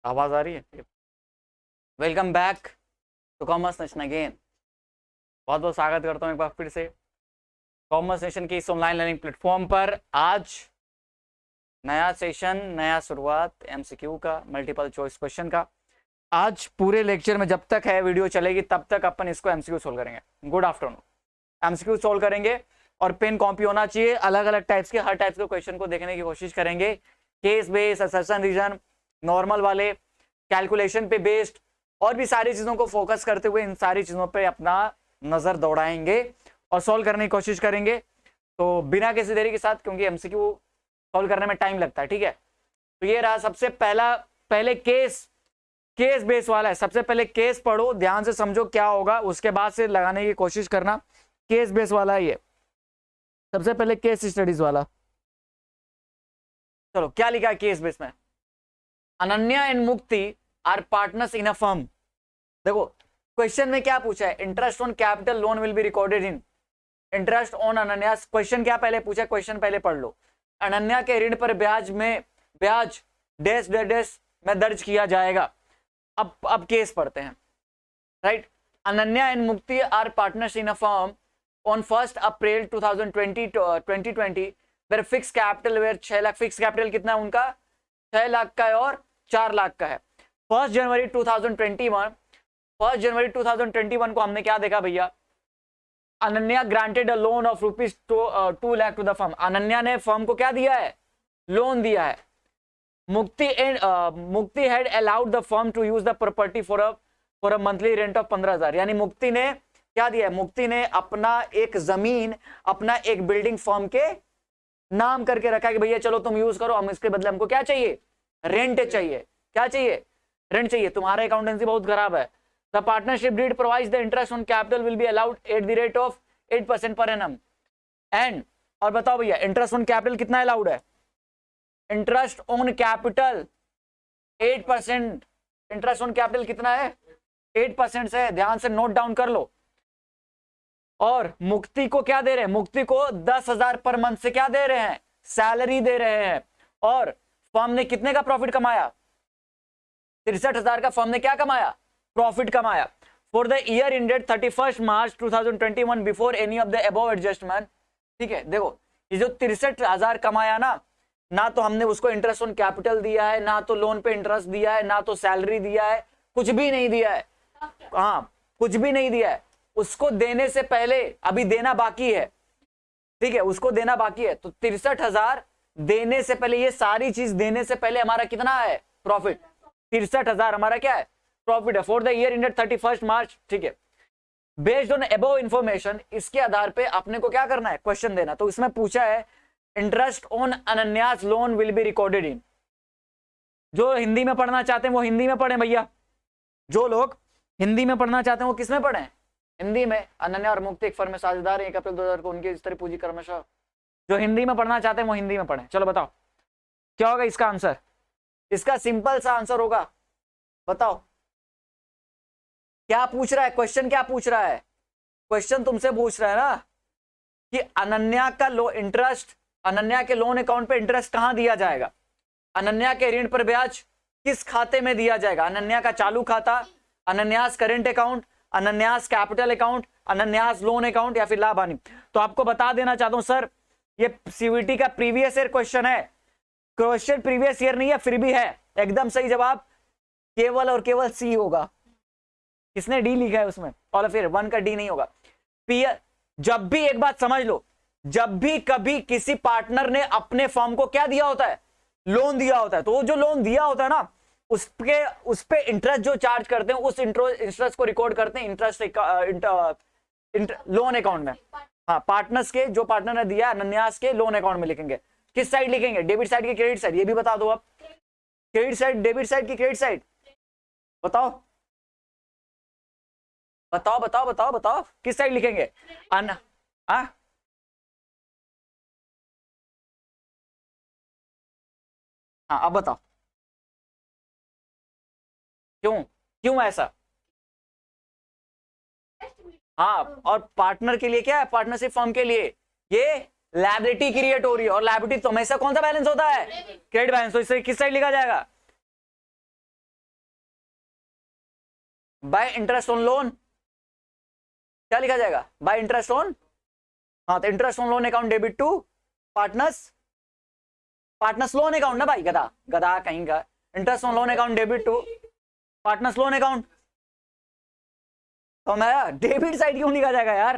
आवाज आ रही है? Welcome back to commerce nation again. बहुत बहुत स्वागत करता हूँ एक बार फिर से कॉमर्स नेशन की इस ऑनलाइन लर्निंग प्लेटफॉर्म पर। आज नया सेशन, नया शुरुआत एमसीक्यू का, मल्टीपल चॉइस क्वेश्चन का। आज पूरे लेक्चर में जब तक है वीडियो चलेगी तब तक अपन इसको एमसीक्यू सोल्व करेंगे। Good afternoon. एमसीक्यू सोल्व करेंगे और पेन कॉपी होना चाहिए। अलग अलग टाइप्स के, हर टाइप्स के क्वेश्चन को देखने की कोशिश करेंगे। Case based, assertion reason, normal वाले, कैलकुलेशन पे बेस्ड और भी सारी चीजों को फोकस करते हुए इन सारी चीजों पे अपना नजर दौड़ाएंगे और सॉल्व करने की कोशिश करेंगे। तो बिना किसी देरी के साथ, क्योंकि एमसीक्यू सॉल्व करने में टाइम लगता है, ठीक है। तो ये रहा सबसे पहले केस बेस वाला है। सबसे पहले केस पढ़ो, ध्यान से समझो क्या होगा, उसके बाद से लगाने की कोशिश करना। केस बेस वाला है ये। सबसे पहले केस स्टडीज वाला। चलो क्या लिखा है केस बेस में? Ananya and Mukti are partners in a firm. देखो क्वेश्चन में क्या पूछा है, interest on capital loan will be recorded in interest on Ananya. Question क्या पहले पूछा, क्वेश्चन पहले पढ़ लो। अनन्या के ऋण पर ब्याज डैश डैश में दर्ज किया जाएगा। अब केस पढ़ते हैं, right. Ananya and Mukti are partners in a firm on 1 April 2020 their fix capital were 6 lakh. Fix capital कितना है उनका? 6 लाख का है और 4 लाख का है। 1 जनवरी 2021 को हमने क्या देखा भैया? Ananya granted a loan of ₹2 lakh to the firm. Ananya ने फर्म को क्या दिया है? लोन दिया है। Mukti had allowed the firm to use the property for a monthly rent of 15,000। यानी मुक्ति ने क्या दिया है? मुक्ति ने अपना एक जमीन, अपना एक बिल्डिंग फर्म के नाम करके रखा कि भैया चलो तुम यूज करो, हम इसके बदले हमको क्या चाहिए? रेंट चाहिए। क्या चाहिए? रेंट चाहिए। तुम्हारा अकाउंटेंसी बहुत खराब है। The partnership deed provides the interest on capital will be allowed at the rate of 8% per annum. And और बताओ भैया इंटरेस्ट ऑन कैपिटल कितना अलाउड है? Interest on capital 8%। Interest on capital कितना है? 8% से। ध्यान से नोट डाउन कर लो। और मुक्ति को क्या दे रहे हैं? मुक्ति को 10,000 पर मंथ से क्या दे रहे हैं? सैलरी दे रहे हैं। और फर्म ने कितने का प्रॉफिट कमाया? 63,000 का फर्म ने क्या कमाया? प्रॉफिट कमाया। For the year ended 31 March 2021 before any of the above adjustment. ठीक है, देखो ये जो 63,000 कमाया ना तो हमने उसको इंटरेस्ट ऑन कैपिटल दिया है, ना तो लोन पे इंटरेस्ट दिया है, ना तो सैलरी दिया है, कुछ भी नहीं दिया है। हाँ, कुछ भी नहीं दिया है। उसको देने से पहले अभी देना बाकी है, ठीक है, उसको देना बाकी है। तो 63,000 देने से पहले, ये सारी चीज देने से पहले हमारा कितना है? प्रॉफिट। 63,000 हमारा क्या है? प्रॉफिट है फॉर द ईयर एंडेड 31 मार्च। ठीक है, बेस्ड ऑन अबव इंफॉर्मेशन, इसके आधार पे अपने को क्या करना है? क्वेश्चन देना। तो इसमें पूछा है interest on Ananya's loan will be recorded in. जो हिंदी में पढ़ना चाहते हैं वो हिंदी में पढ़ें भैया। जो लोग हिंदी में पढ़ना चाहते हैं वो किस में पढ़ें? हिंदी में। अनन्या और मुक्ति एक फर्म में साझेदार है 1 अप्रैल 2000 को उनके स्तर पूंजी क्रमशः। जो हिंदी में पढ़ना चाहते हैं वो हिंदी में पढ़ें। चलो बताओ क्या होगा इसका आंसर? इसका सिंपल सा आंसर होगा, बताओ क्या पूछ रहा है क्वेश्चन? क्या पूछ रहा है क्वेश्चन? तुमसे पूछ रहा है ना कि अनन्या का इंटरेस्ट, अनन्या के लोन अकाउंट पे इंटरेस्ट कहां दिया जाएगा? अनन्या के ऋण पर ब्याज किस खाते में दिया जाएगा? अनन्या का चालू खाता, Ananya's current account, Ananya's capital account, Ananya's loan account या फिर लाभ हानि। तो आपको बता देना चाहता हूं सर, ये सीवीटी का प्रीवियस ईयर क्वेश्चन है। क्वेश्चन प्रीवियस ईयर नहीं है फिर भी है। एकदम सही जवाब केवल और केवल सी होगा। किसने डी लिखा है उसमें? और फिर 1 का डी नहीं होगा। जब भी एक बात समझ लो, जब भी कभी किसी पार्टनर ने अपने फर्म को क्या दिया होता है? लोन दिया होता है। तो वो जो लोन दिया होता है ना, उस पे इंटरेस्ट जो चार्ज करते हैं, उस इंटरेस्ट को रिकॉर्ड करते हैं लोन अकाउंट में। हाँ, पार्टनर्स के, जो पार्टनर ने दिया अनन्यास के लोन अकाउंट में लिखेंगे। किस साइड लिखेंगे? डेबिट साइड की क्रेडिट साइड? ये भी बता दो आप। क्रेडिट साइड, डेबिट साइड की क्रेडिट साइड? बताओ बताओ बताओ बताओ बताओ किस साइड लिखेंगे? हाँ अब बताओ क्यों? क्यों ऐसा? हाँ, और पार्टनर के लिए क्या है? पार्टनरशिप फर्म के लिए ये लायबिलिटी क्रिएट हो रही है, और लायबिलिटी तो हमेशा कौन सा बैलेंस होता है? Credit balance. तो इससे किस साइड लिखा जाएगा? बाय इंटरेस्ट ऑन लोन, क्या लिखा जाएगा? बाय इंटरेस्ट ऑन, हाँ तो interest on loan account debit to partners, partners loan account ना भाई, गधा गधा कहीं का। Interest on loan account debit to partners loan account, तो मेरा डेबिट साइड क्यों लिखा जाएगा यार?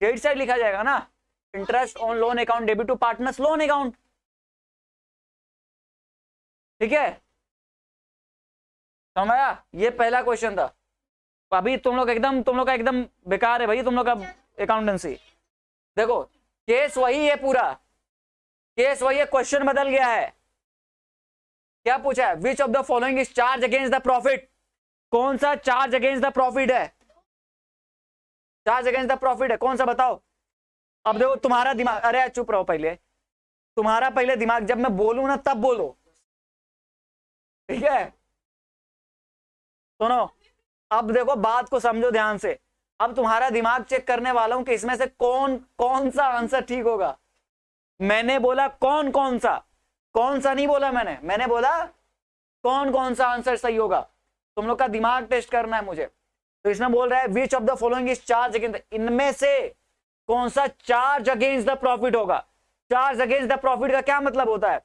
क्रेडिट साइड लिखा जाएगा ना, interest on loan account debit to partners loan account, ठीक है? समझा? ये पहला क्वेश्चन था। अभी तुम लोग का एकदम बेकार है भाई तुम लोग का अकाउंटेंसी। देखो केस वही है, पूरा केस वही है, क्वेश्चन बदल गया है। क्या पूछा है? विच of the following is charge against the profit, कौन सा चार्ज अगेंस्ट द प्रॉफिट है? चार्ज अगेंस्ट द प्रॉफिट है कौन सा बताओ? अब देखो तुम्हारा दिमाग, अरे चुप रहो पहले, तुम्हारा पहले दिमाग, जब मैं बोलूं ना तब बोलो, ठीक है? सुनो, अब देखो बात को समझो ध्यान से। अब तुम्हारा दिमाग चेक करने वाला हूं कि इसमें से कौन कौन सा आंसर ठीक होगा। मैंने बोला कौन कौन सा नहीं बोला मैंने बोला कौन कौन सा आंसर सही होगा। तुम लोग का दिमाग टेस्ट करना है मुझे। तो इसमें बोल रहा है विच of the following is charge against, इनमें से कौन सा चार्ज अगेंस्ट द प्रॉफिट होगा? चार्ज अगेंस्ट द प्रॉफिट का क्या मतलब होता है?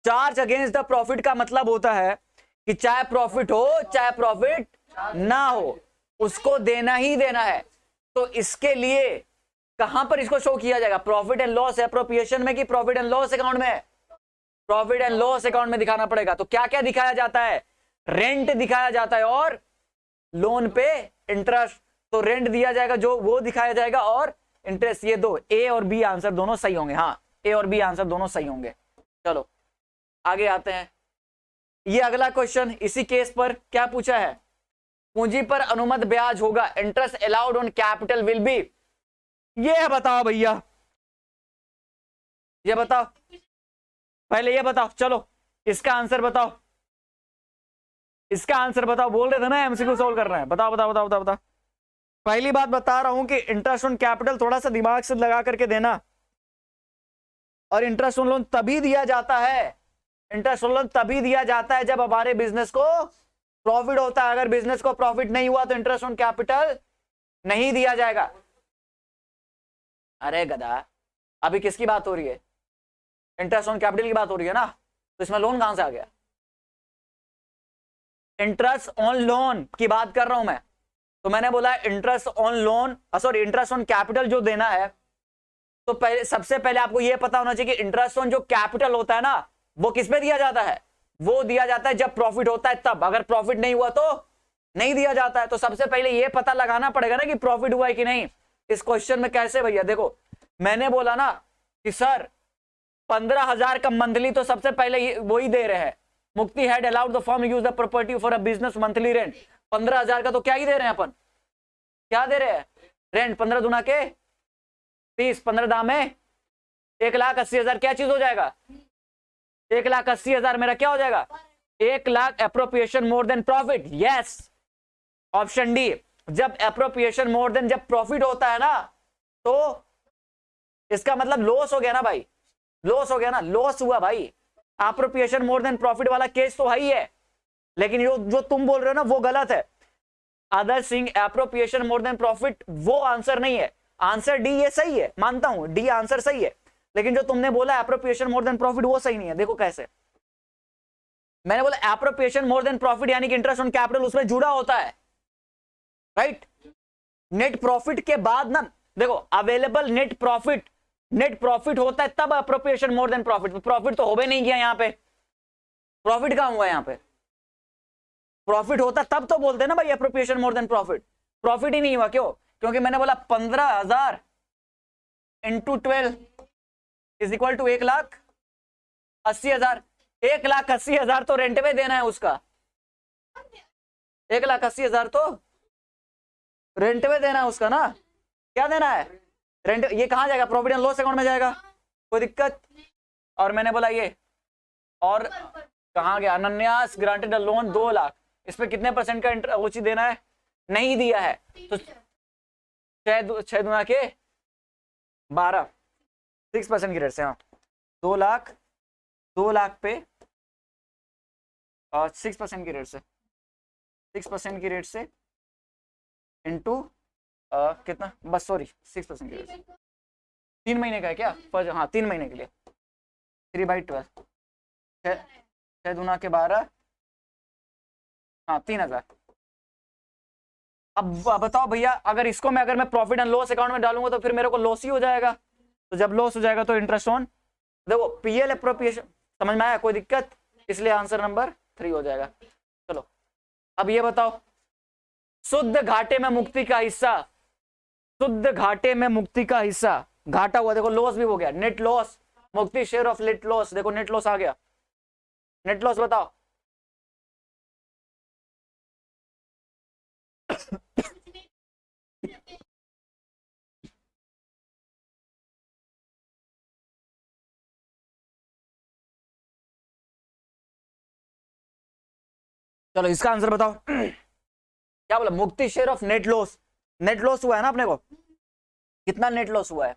चार्ज अगेंस्ट द प्रॉफिट का मतलब होता है कि चाहे प्रॉफिट हो चाहे प्रॉफिट ना हो, उसको देना ही देना है। तो इसके लिए कहां पर इसको शो किया जाएगा? प्रॉफिट एंड लॉस एप्रोप्रिएशन में कि प्रॉफिट एंड लॉस अकाउंट में? प्रॉफिट एंड लॉस अकाउंट में दिखाना पड़ेगा। तो क्या क्या दिखाया जाता है? रेंट दिखाया जाता है और लोन पे इंटरेस्ट। तो रेंट दिया जाएगा जो वो दिखाया जाएगा और इंटरेस्ट, ये दो, ए और बी आंसर दोनों सही होंगे। हाँ, ए और बी आंसर दोनों सही होंगे। चलो आगे आते हैं। ये अगला क्वेश्चन इसी केस पर क्या पूछा है? पूंजी पर अनुमत ब्याज होगा, interest allowed on capital will B. ये बताओ भैया, ये बताओ, पहले ये बताओ। चलो इसका आंसर बताओ, इसका आंसर बताओ। बोल रहे थे ना एमसीक्यू सोल्व कर रहे हैं। बताओ बताओ बताओ बताओ बताओ। पहली बात बता रहा हूं कि इंटरेस्ट ऑन कैपिटल थोड़ा सा दिमाग से लगा करके देना। और इंटरेस्ट ऑन लोन तभी दिया जाता है, इंटरेस्ट ऑन लोन तभी दिया जाता है जब हमारे बिजनेस को प्रॉफिट होता है। अगर बिजनेस को प्रॉफिट नहीं हुआ तो इंटरेस्ट ऑन कैपिटल नहीं दिया जाएगा। अरे गधा, अभी किसकी बात हो रही है? इंटरेस्ट ऑन कैपिटल की बात हो रही है ना, तो इसमें लोन कहां से आ गया? इंटरेस्ट ऑन लोन की बात कर रहा हूं मैं। तो मैंने बोला interest on loan, sorry interest on capital जो देना है, तो पहले सबसे पहले आपको यह पता होना चाहिए कि इंटरेस्ट ऑन जो कैपिटल होता है ना, वो किस पे दिया जाता है? वो दिया जाता है जब प्रॉफिट होता है तब। अगर प्रॉफिट नहीं हुआ तो नहीं दिया जाता है। तो सबसे पहले यह पता लगाना पड़ेगा ना कि प्रॉफिट हुआ है कि नहीं। इस क्वेश्चन में कैसे भैया? देखो मैंने बोला ना कि सर 15,000 का मंथली, तो सबसे पहले वो ही दे रहे हैं। मुक्ति had allowed the firm use the property for a business monthly rent. 15,000 का तो क्या ही दे रहे हैं अपन? क्या दे रहे हैं? रेंट। 15 दुना के 30, 15 दाम में 1,80,000 क्या चीज हो जाएगा? 1,80,000 मेरा क्या हो जाएगा? 1,00,000 appropriation more than profit. Yes, option D. जब एप्रोप्रिएशन मोर देन, जब प्रॉफिट होता है ना, तो इसका मतलब लॉस हो गया ना भाई, लॉस हो गया ना, लॉस हुआ भाई। एप्रोप्रिएशन मोर देन प्रॉफिट वाला केस तो है, लेकिन जो तुम बोल रहे हो ना वो गलत है। अदर सिंग एप्रोप्रिएशन मोर देन प्रॉफिट वो आंसर नहीं है। आंसर डी ये सही है, मानता हूं डी आंसर सही है, लेकिन जो तुमने बोला एप्रोप्रिएशन मोर देन प्रॉफिट वो सही नहीं है। देखो कैसे, मैंने बोला एप्रोप्रिएशन मोर देन प्रॉफिट यानी कि इंटरेस्ट ऑन कैपिटल उसमें जुड़ा होता है, राइट? नेट प्रॉफिट के बाद ना, देखो अवेलेबल नेट प्रॉफिट होता है तब appropriation more than profit. Profit तो हो भी नहीं गया यहाँ पे, प्रॉफिट कहां हुआ? यहाँ पे प्रॉफिट होता तब तो बोलते हैं ना भाई appropriation more than profit. Profit ही नहीं हुआ, क्यों? क्योंकि मैंने बोला 15,000 इंटू 12 इज इक्वल टू 1,80,000। 1,80,000 तो रेंट पे देना है उसका, 1,80,000 तो रेंट पे देना है उसका ना। क्या देना है? रेंट। ये कहां जाएगा? प्रॉफिट एंड लॉस अकाउंट में जाएगा, कोई दिक्कत? और मैंने बोला ये, और कहां गया? अनन्यास ग्रांटेड अ लोन 2,00,000, इस पे कितने परसेंट का ओची देना है? नहीं दिया है, तो 6 दुना के 12, 6% की रेट से। हाँ, 2,00,000 पे और 6% की रेट से 6% की रेट से इंटू कितना, बस सॉरी 6% की रेट से 3 महीने का है क्या फर्ज, हाँ 3 महीने के लिए 3/12 6 दूना के 12, हाँ 3000। अब बताओ भैया, अगर इसको अगर मैं प्रॉफिट एंड लॉस अकाउंट में डालूंगा तो फिर मेरे को लॉस ही हो जाएगा, तो जब लॉस हो जाएगा तो इंटरेस्ट ऑन, देखो पीएल एप्रोप्रिएशन, समझ में आया, कोई दिक्कत, इसलिए आंसर नंबर 3 हो जाएगा। चलो अब ये बताओ, शुद्ध घाटे में मुक्ति का हिस्सा, शुद्ध घाटे में मुक्ति का हिस्सा, घाटा हुआ देखो, लॉस भी हो गया, नेट लॉस, मुक्ति शेयर ऑफ नेट लॉस, देखो नेट लॉस आ गया, नेट लॉस बताओ। चलो इसका आंसर बताओ। क्या बोला, मुक्ति share of net loss, net loss हुआ है ना अपने को, कितना नेट लॉस हुआ है,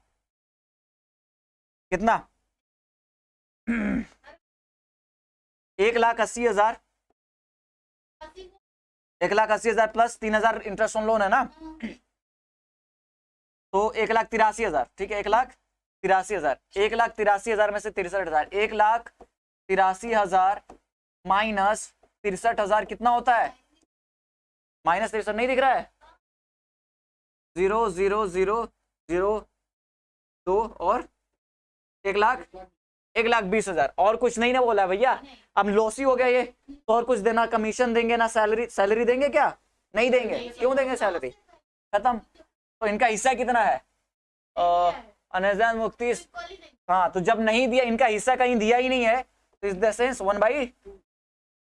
कितना 1,80,000, 1,80,000 प्लस 3,000 इंटरेस्ट ऑन लोन है ना, तो 1,83,000, ठीक है 1,83,000, 1,83,000 में से 63,000, 1,83,000 माइनस 63,000 कितना होता है, माइनस 63 नहीं दिख रहा है, 0,0,0,0,2 और 1,20,000, और कुछ नहीं ना बोला है भैया, अब लॉस ही हो गया ये, तो और कुछ देना, कमीशन देंगे ना, सैलरी देंगे क्या, नहीं देंगे, क्यों देंगे, सैलरी खत्म, तो इनका हिस्सा कितना है, अनजान मुक्ति, हाँ तो जब नहीं दिया, इनका हिस्सा कहीं दिया ही नहीं है, तो इस द सेंस 1/,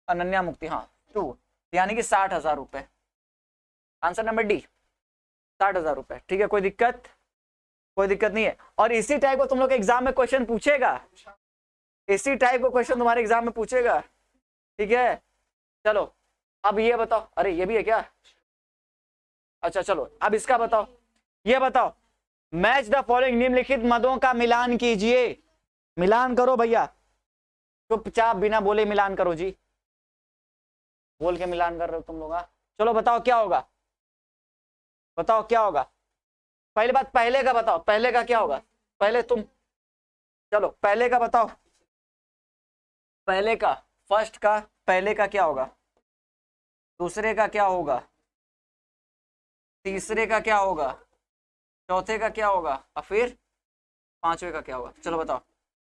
अनन्या मुक्ति, हाँ 2, यानी कि 60,000 रुपए, आंसर नंबर डी 60,000 रुपए, ठीक है, कोई दिक्कत, कोई दिक्कत नहीं है। और इसी टाइप को तुम लोग एग्जाम में क्वेश्चन पूछेगा, इसी टाइप को क्वेश्चन तुम्हारे एग्जाम में पूछेगा, ठीक है। चलो अब ये बताओ, अरे ये भी है क्या, अच्छा चलो अब इसका बताओ, ये बताओ, मैच द फॉलोइंग, निम्नलिखित मदों का मिलान कीजिए, मिलान करो भैया, चुपचाप बिना बोले मिलान करो जी, बोल के मिलान कर रहे हो तुम लोग, चलो बताओ क्या होगा, बताओ क्या होगा, पहले बात पहले का बताओ, पहले का क्या होगा, पहले तुम, चलो पहले का बताओ, पहले का, फर्स्ट का पहले का क्या होगा, दूसरे का क्या होगा, तीसरे का क्या होगा, चौथे का क्या होगा, और फिर पांचवे का क्या होगा, चलो बताओ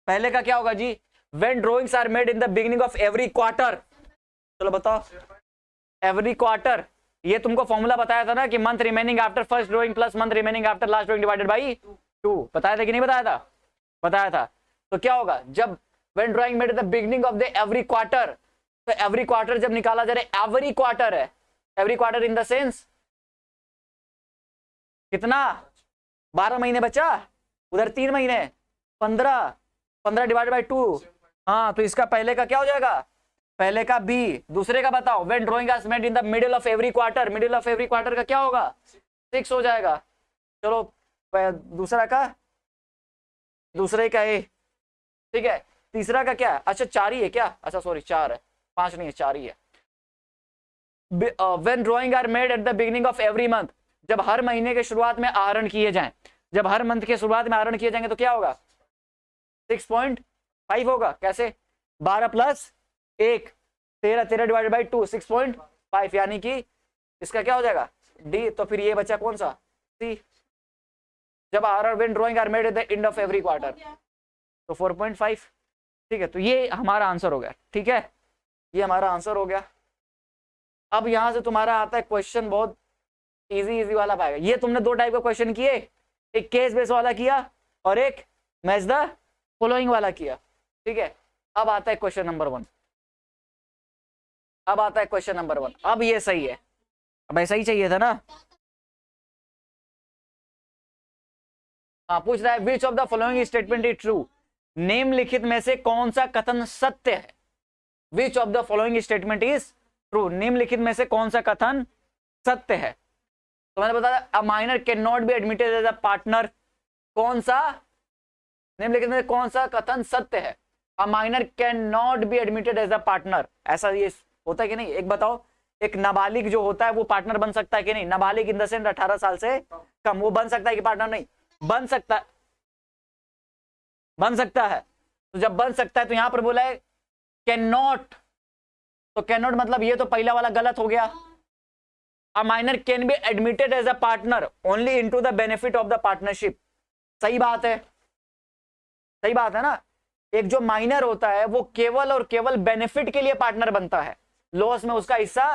पहले का क्या होगा जी, when drawings are made in the beginning of every quarter, चलो बताओ, एवरी क्वार्टर, ये तुमको फॉर्मूला बताया था ना कि month remaining after first drawing plus month remaining after last drawing divided by 2, बताया था कि नहीं बताया था, बताया था, तो क्या होगा, जब when drawing made at the beginning of the every quarter, तो एवरी क्वार्टर जब निकाला जा रहा है, एवरी क्वार्टर है, every quarter in the sense कितना, 12 महीने बचा, उधर 3 महीने, 15 डिवाइडेड बाई 2, हाँ तो इसका पहले का क्या हो जाएगा, पहले का बी, दूसरे का बताओ, when drawing is made in the middle of every quarter, middle of every quarter का क्या होगा, 6 हो जाएगा, चलो दूसरा का, दूसरे का ए, ठीक है, तीसरा का क्या है, अच्छा 4 ही है क्या, अच्छा सॉरी 4 है, 5 नहीं है, 4 ही है। When drawing are made at the beginning of every month, जब हर महीने के शुरुआत में आहरण किए जाएं, जब हर मंथ के शुरुआत में आहरण किए जाएंगे तो क्या होगा, 6.5 होगा, कैसे, 12 प्लस 1, 13 डिवाइडेड बाई 2, 6.5, यानी कि इसका क्या हो जाएगा डी, तो फिर ये बचा कौन सा, सी, जब आहरण when drawing are made at the end of every quarter, तो 4.5, ठीक है, तो ये हमारा आंसर हो गया, ठीक है, ये हमारा आंसर हो गया। अब यहां से तुम्हारा आता है क्वेश्चन, बहुत इजी वाला पाएगा, ये तुमने 2 टाइप का क्वेश्चन किए, एक केस बेस वाला किया और एक मैच द फॉलोइंग वाला किया, ठीक है। अब आता है क्वेश्चन नंबर 1, अब आता है क्वेश्चन नंबर 1, अब ये सही है, अब ऐसा ही चाहिए था ना, हाँ पूछ रहा है विच of the following statement is true, निम्नलिखित में से कौन सा कथन सत्य है, विच of the following statement is true, निम्नलिखित में से कौन सा कथन सत्य है, तो मैंने बताया a minor can not be admitted as a partner, कौन सा, निम्नलिखित में कौन सा कथन सत्य है, a minor can not be admitted as a partner, ऐसा ये होता है कि नहीं, एक बताओ, एक नाबालिग जो होता है वो पार्टनर बन सकता है कि नहीं? नाबालिग इन द सेंस 18 साल से कम, वो बन सकता है कि पार्टनर नहीं बन सकता? बन सकता है। तो जब बन सकता है तो यहां पर बोला है कैन नॉट, तो कैन नॉट मतलब ये तो पहला वाला गलत हो गया। A minor can be admitted as a partner only into the benefit of the partnership. सही बात है, सही बात है ना। एक जो माइनर होता है वो केवल और केवल बेनिफिट के लिए पार्टनर बनता है, लॉस में उसका हिस्सा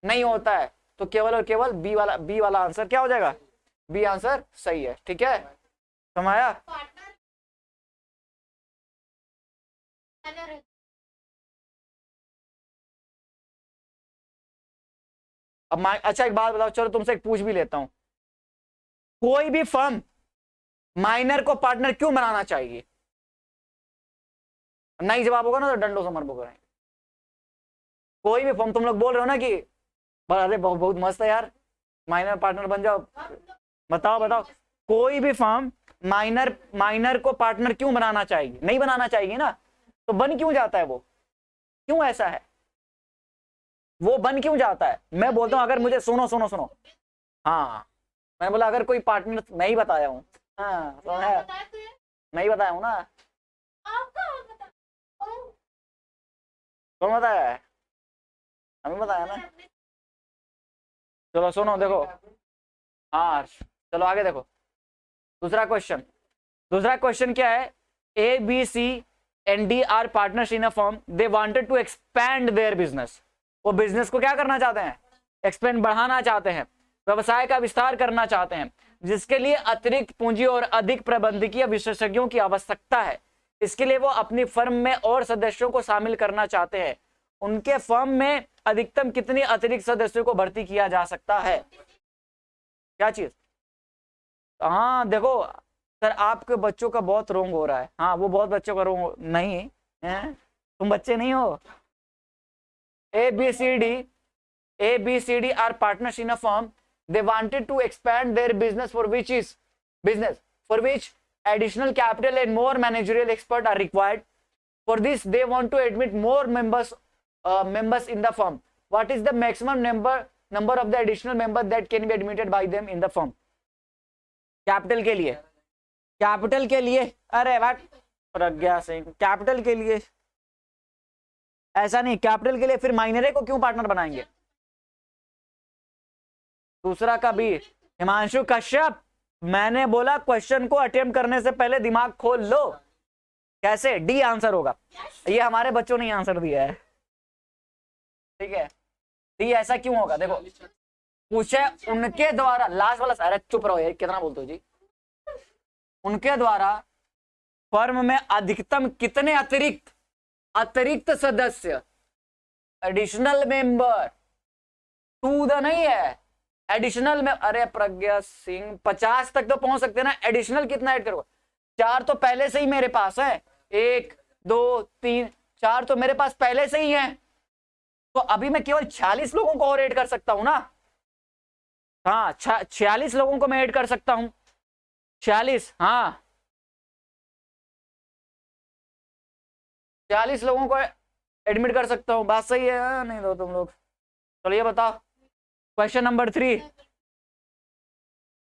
नहीं होता है। तो केवल और केवल बी वाला आंसर क्या हो जाएगा? बी आंसर सही है। ठीक है, समझाया? अब अच्छा एक बात बताओ, चलो तुमसे एक पूछ भी लेता हूं, कोई भी फर्म माइनर को पार्टनर क्यों बनाना चाहिए? नहीं जवाब होगा ना तो डंडों से मरबो करें। कोई भी फर्म, तुम लोग बोल रहे हो ना कि अरे बहुत मस्त है यार, माइनर पार्टनर बन जाओ, बताओ बताओ, कोई भी फर्म माइनर को पार्टनर क्यों बनाना चाहिए? नहीं बनाना चाहिए ना, तो बन क्यों जाता है वो? क्यों ऐसा है? वो बन क्यों जाता है? मैं बोलता हूं, अगर मुझे सुनो सुनो सुनो, हाँ मैंने बोला अगर कोई पार्टनर, मैं ही बताया हूँ, हाँ तो है, मैं ही बताया हूँ ना, कौन बताया है? हमें बताया ना। चलो सुनो देखो, हाँ चलो आगे देखो, दूसरा क्वेश्चन क्या है? A B C and D are partners in a firm, they wanted to expand their business. वो बिजनेस को क्या करना चाहते हैं? एक्सपेंड, बढ़ाना चाहते हैं, व्यवसाय का विस्तार करना चाहते हैं, जिसके लिए अतिरिक्त पूंजी और अधिक प्रबंधकीय विशेषज्ञों की आवश्यकता है। इसके लिए वो अपनी फर्म में और सदस्यों को शामिल करना चाहते हैं। उनके फर्म में अधिकतम कितनी अतिरिक्त सदस्यों को भर्ती किया जा सकता है? क्या चीज? हाँ देखो सर, आपके बच्चों का बहुत रोंग हो रहा है। हाँ वो बहुत बच्चों का रोंग नहीं है, तुम बच्चे नहीं हो। A B C D are partners in a firm, they wanted to expand their business for which additional capital and more managerial expert are required. For this they want to admit more members in the firm. What is the maximum number of the additional members that can be admitted by them in the firm? Capital के लिए अरे वाट Pragya Singh, capital के लिए ऐसा नहीं, capital के लिए फिर माइनरे को क्यों पार्टनर बनाएंगे? दूसरा का बी। हिमांशु कश्यप, मैंने बोला क्वेश्चन को अटेम्प्ट करने से पहले दिमाग खोल लो। कैसे? डी आंसर होगा। ये हमारे बच्चों ने आंसर दिया है, ठीक है। डी ऐसा क्यों होगा? देखो पूछे उनके द्वारा, लास्ट वाला, अरे चुप रहो यार, कितना बोलते हो जी। उनके द्वारा फर्म में अधिकतम कितने अतिरिक्त सदस्य, एडिशनल मेंबर, टू द नहीं है, एडिशनल में, अरे प्रज्ञा सिंह 50 तक तो पहुंच सकते हैं ना, एडिशनल कितना ऐड करोगे? 4 तो पहले से ही मेरे पास है, 1 2 3 4 तो मेरे पास पहले से ही है, तो अभी मैं केवल 46 लोगों को और ऐड कर सकता हूं ना। हाँ 46 लोगों को मैं ऐड कर सकता हूं, 46, हाँ 40 लोगों को एडमिट कर सकता हूं, बात सही है नहीं? दो तुम लोग, चलो ये बताओ क्वेश्चन नंबर 3।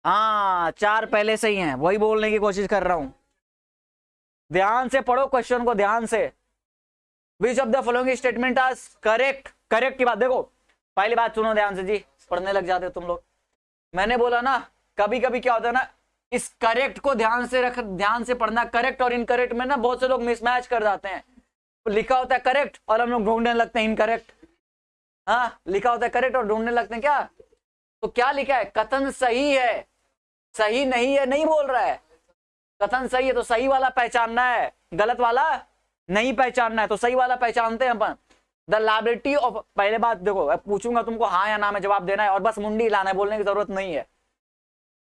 हाँ 4 पहले से ही हैं, वही बोलने की कोशिश कर रहा हूं। ध्यान से पढ़ो क्वेश्चन को, ध्यान से। Which of the following statement are correct की बात देखो, पहली बात सुनो ध्यान से जी, पढ़ने लग जाते हो तुम लोग। मैंने बोला ना कभी कभी क्या होता है ना, इस करेक्ट को ध्यान से पढ़ना। करेक्ट और इनकरेक्ट में ना बहुत से लोग मिसमैच कर जाते हैं। लिखा होता है करेक्ट और हम लोग ढूंढने लगते हैं इनकरेक्ट। हाँ लिखा होता है करेक्ट और ढूंढने लगते हैं क्या? तो क्या लिखा है? कथन सही है, सही नहीं है नहीं बोल रहा है। कथन सही है तो सही वाला पहचानना है, गलत वाला नहीं पहचानना है। तो सही वाला पहचानते हैं अपन। द लायबिलिटी ऑफ, पहले बात देखो, पूछूंगा तुमको हाँ या ना में जवाब देना है और बस मुंडी हिलाना है, बोलने की जरूरत नहीं है।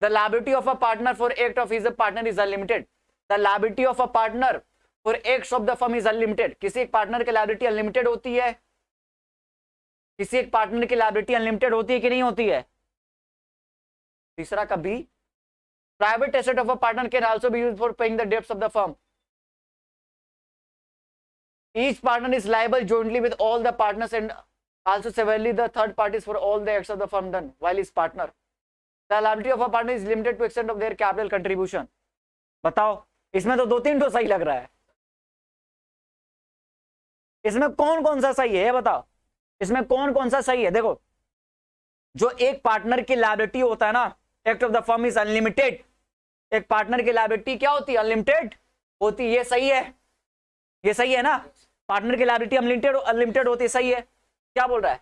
The liability of a partner for act of his partner is unlimited. The liability of a partner for acts of the firm is unlimited. किसी एक पार्टनर की लायबिलिटी अनलिमिटेड होती है? किसी एक पार्टनर की लायबिलिटी अनलिमिटेड होती है कि नहीं होती है? तीसरा का B, private asset of a partner can also be used for paying the debts of the firm. Each partner is liable jointly with all the partners and also severely the third parties for all the acts of the firm done while his partner. The liability of a partner is limited to extent of their capital contribution. बताओ, इसमें तो 2-3 तो सही लग रहा है, इसमें कौन कौन सा सही है ये बताओ, इसमें कौन कौन सा सही है? देखो, जो एक पार्टनर की लायबिलिटी होता है ना, act of the firm is unlimited, एक पार्टनर की लायबिलिटी क्या होती है? अनलिमिटेड होती है, ये सही है, ये सही है ना, पार्टनर की लायबिलिटी अनलिमिटेड अनलिमिटेड होती है, सही है। क्या बोल रहा है?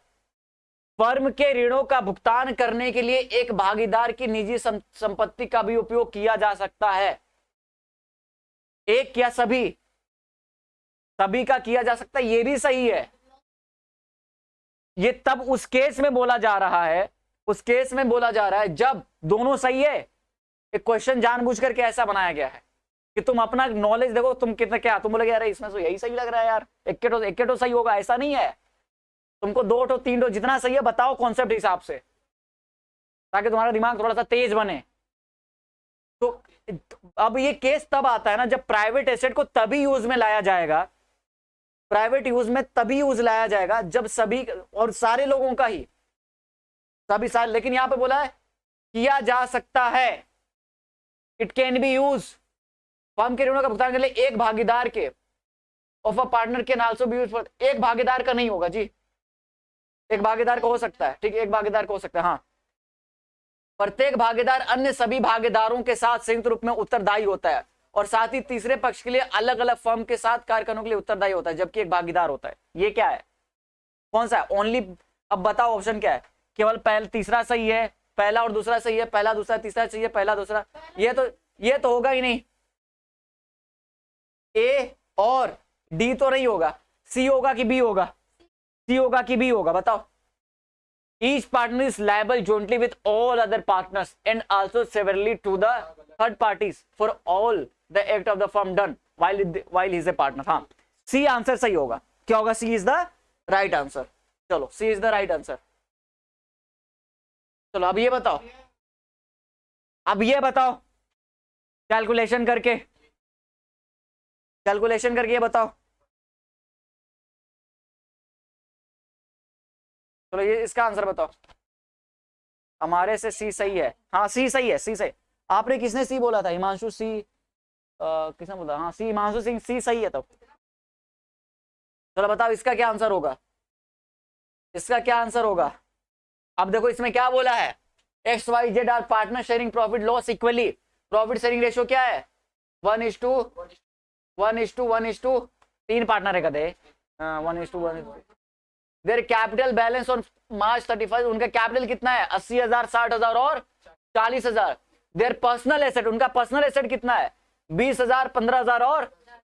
फर्म के ऋणों का भुगतान करने के लिए एक भागीदार की निजी संपत्ति का भी उपयोग किया जा सकता है, एक या सभी, सभी का किया जा सकता है, ये भी सही है। ये तब उस केस में बोला जा रहा है, उस केस में बोला जा रहा है जब दोनों सही है। एक क्वेश्चन जानबूझ करके ऐसा बनाया गया है कि तुम अपना नॉलेज देखो, तुम कितना क्या तुम बोलोगे यार इसमें तो यही सही लग रहा है यार, एक तो सही होगा, ऐसा नहीं है। तुमको 2-3 जितना सही है बताओ कॉन्सेप्ट हिसाब से, ताकि तुम्हारा दिमाग थोड़ा सा तेज बने। तो अब ये केस तब आता है ना जब प्राइवेट एसेट को तभी यूज में लाया जाएगा, प्राइवेट यूज में तभी यूज लाया जाएगा जब सभी और सारे लोगों का ही, सभी सारे, लेकिन यहां पे बोला है किया जा सकता है, it can be use. Firm के ऋणों का भुगतान के लिए एक भागीदार के of a partner can also be used for, एक भागीदार का नहीं होगा जी, एक भागीदार का हो सकता है, ठीक है, एक भागीदार का हो सकता है, हाँ। प्रत्येक भागीदार अन्य सभी भागीदारों के साथ संयुक्त रूप में उत्तरदायी होता है और साथ ही तीसरे पक्ष के लिए अलग अलग फर्म के साथ कार्य करने के लिए उत्तरदायी होता है, जबकि एक भागीदार होता है। ये क्या है, कौन सा है? ओनली, अब बताओ ऑप्शन क्या है? केवल पहला तीसरा सही है, पहला और दूसरा सही है, पहला दूसरा तीसरा सही है, पहला दूसरा, ये तो होगा ही नहीं। ए और डी तो नहीं होगा, सी होगा कि बी होगा? सी होगा कि बी होगा, बताओ। Each partner is liable jointly with all other partners and also severally to the third parties for all the act of the firm done while he is a partner. हाँ, C answer सही होगा। क्या होगा? सी is the right answer. चलो, सी is the right answer. चलो अब ये बताओ, अब ये बताओ कैलकुलेशन करके, कैलकुलेशन करके ये बताओ। चलो ये इसका आंसर बताओ। हमारे से सी सही है, हाँ सी सही है, सी सही। आपने किसने सी बोला था? हिमांशु सी, किसने बोला? हाँ सी, हिमांशु सिंह, सी सही है। तो चलो बताओ इसका क्या आंसर होगा, इसका क्या आंसर होगा? अब देखो इसमें क्या बोला है, X Y Z are partner sharing profit loss equally. Profit sharing ratio क्या है? 1:1:1:1:1, 3 पार्टनर है कदे, 1:1:1। Their capital balance on March 31, उनका कैपिटल कितना है? 80,000, 60,000 और 40,000। देयर पर्सनल एसेट, उनका पर्सनल एसेट कितना है? 20,000, 15,000 और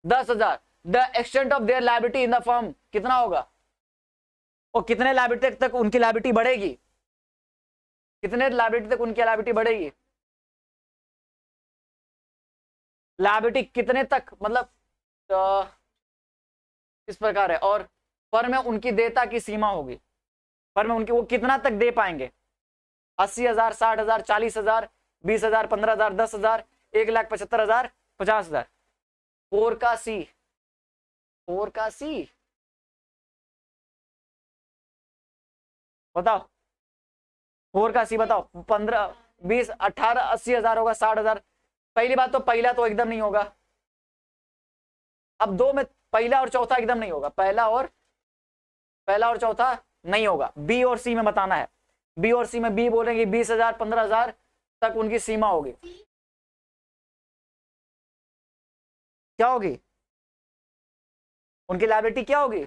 10,000। The extent of their liability in the firm कितना होगा? और कितने लायबिलिटी तक उनकी लायबिलिटी बढ़ेगी? कितने लायबिलिटी तक उनकी लायबिलिटी बढ़ेगी? लायबिलिटी कितने तक, मतलब इस प्रकार है। और फर्म में उनकी देयता की सीमा होगी, फर्म में उनकी वो कितना तक दे पाएंगे? 80,000, 60,000, 40,000, 20,000, 15,000, 10,000, 1,75,000, 50,000। 4 का सी, 4 का सी बताओ, 4 का सी बताओ। 15, 20, 18, 80,000 होगा, 60,000। पहली बात तो पहला तो एकदम नहीं होगा। अब दो में पहला और चौथा एकदम नहीं होगा, पहला और चौथा नहीं होगा। बी और सी में बताना है, बी और सी में बी बोलेंगे 20,000, 15,000 तक उनकी सीमा होगी। क्या होगी उनकी लायबिलिटी? क्या होगी?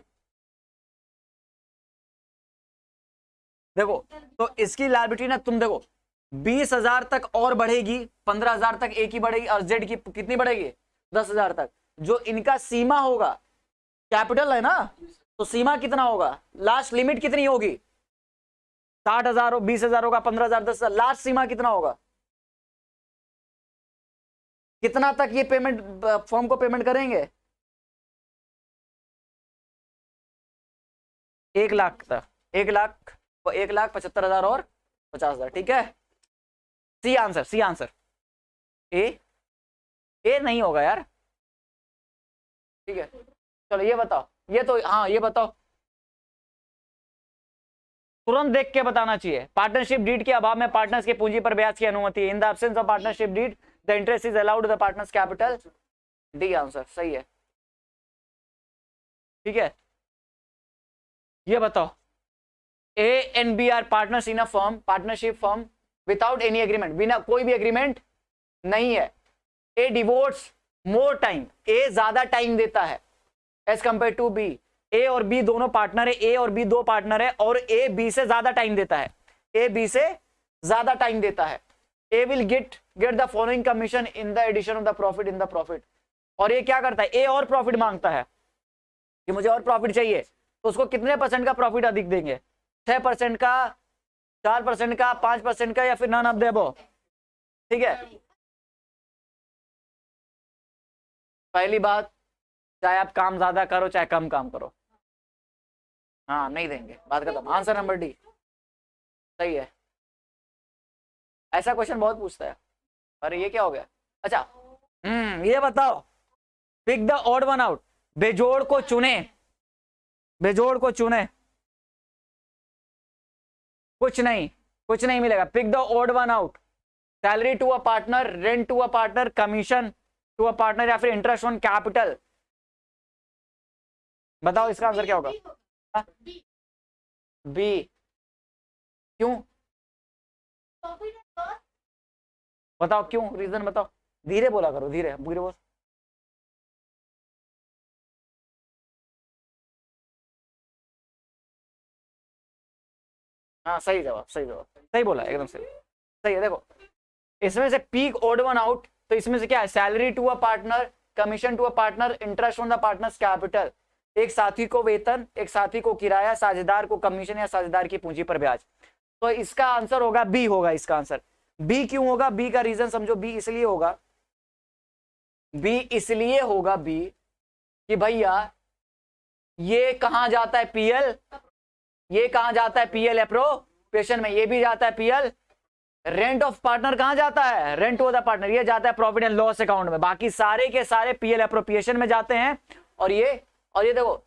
देखो तो इसकी लायबिलिटी ना, तुम देखो 20,000 तक और बढ़ेगी, 15,000 तक एक ही बढ़ेगी, और जेड की कितनी बढ़ेगी? 10,000 तक। जो इनका सीमा होगा, कैपिटल है ना, तो सीमा कितना होगा? लास्ट लिमिट कितनी होगी? 60,000 हो, 20,000 होगा, 15,000, 10,000। लास्ट सीमा कितना होगा? कितना तक ये पेमेंट फर्म को पेमेंट करेंगे? 1 लाख तक, 1,75,000 और 50,000। ठीक है, सी आंसर, सी आंसर। ए नहीं होगा यार। ठीक है, चलो ये बताओ, ये तो हाँ, ये बताओ तुरंत देख के बताना चाहिए। पार्टनरशिप डीड के अभाव में पार्टनर्स के पूंजी पर ब्याज की अनुमति है। In the absence of partnership deed the interest is allowed the partners capital. D answer सही है। ठीक है, ये बताओ, A and B are partners in a firm, partnership firm without any agreement, बिना कोई भी एग्रीमेंट नहीं है। ए डिवोट्स मोर टाइम, ए ज्यादा टाइम देता है एज कंपेयर टू बी। ए और बी दोनों पार्टनर है, ए और बी दो पार्टनर है और ए बी से ज्यादा टाइम देता है, ए बी से ज्यादा टाइम देता है। A will get the following commission in the addition of the profit in the profit. और ये क्या करता है, ए और प्रॉफिट मांगता है कि मुझे और प्रॉफिट चाहिए, तो उसको कितने परसेंट का प्रॉफिट अधिक देंगे, 6% का, 4% का, 5% का, या फिर नन ऑफ द अबव। ठीक है, पहली बात, चाहे आप काम ज्यादा करो चाहे कम काम करो, हाँ नहीं देंगे, बात खत्म। आंसर नंबर डी सही है। ऐसा क्वेश्चन बहुत पूछता है। अरे ये क्या हो गया, अच्छा ये बताओ, pick the odd one out, बेजोड़ को चुने, बेजोड़ को चुने, कुछ नहीं मिलेगा। Pick the odd one out, salary to a partner, rent to a partner, commission to a partner, या फिर इंटरेस्ट ऑन कैपिटल। बताओ इसका आंसर क्या होगा। बी, क्यों बताओ, क्यों, रीजन बताओ, धीरे बोला करो, धीरे पूरे बोल। हाँ सही जवाब, सही जवाब, सही बोला, एकदम सही सही है। देखो इसमें से पीक ऑड वन आउट, तो इसमें से क्या है, salary to a partner, commission to a partner, interest on the partners capital. एक साथी को वेतन, एक साथी को किराया, साझेदार को कमीशन या साझेदार की पूंजी पर ब्याज। तो इसका आंसर होगा बी, होगा इसका आंसर बी। क्यों होगा बी का रीजन समझो, बी इसलिए होगा, बी इसलिए होगा बी कि भैया ये कहां जाता है पीएल, ये कहां जाता है पीएल एप्रोप्रिएशन में, ये भी जाता है पीएल। रेंट ऑफ पार्टनर कहां जाता है, रेंट ऑफ द पार्टनर, ये जाता है प्रॉफिट एंड लॉस अकाउंट में। बाकी सारे के सारे पीएल एप्रोप्रिएशन में जाते हैं। और ये देखो,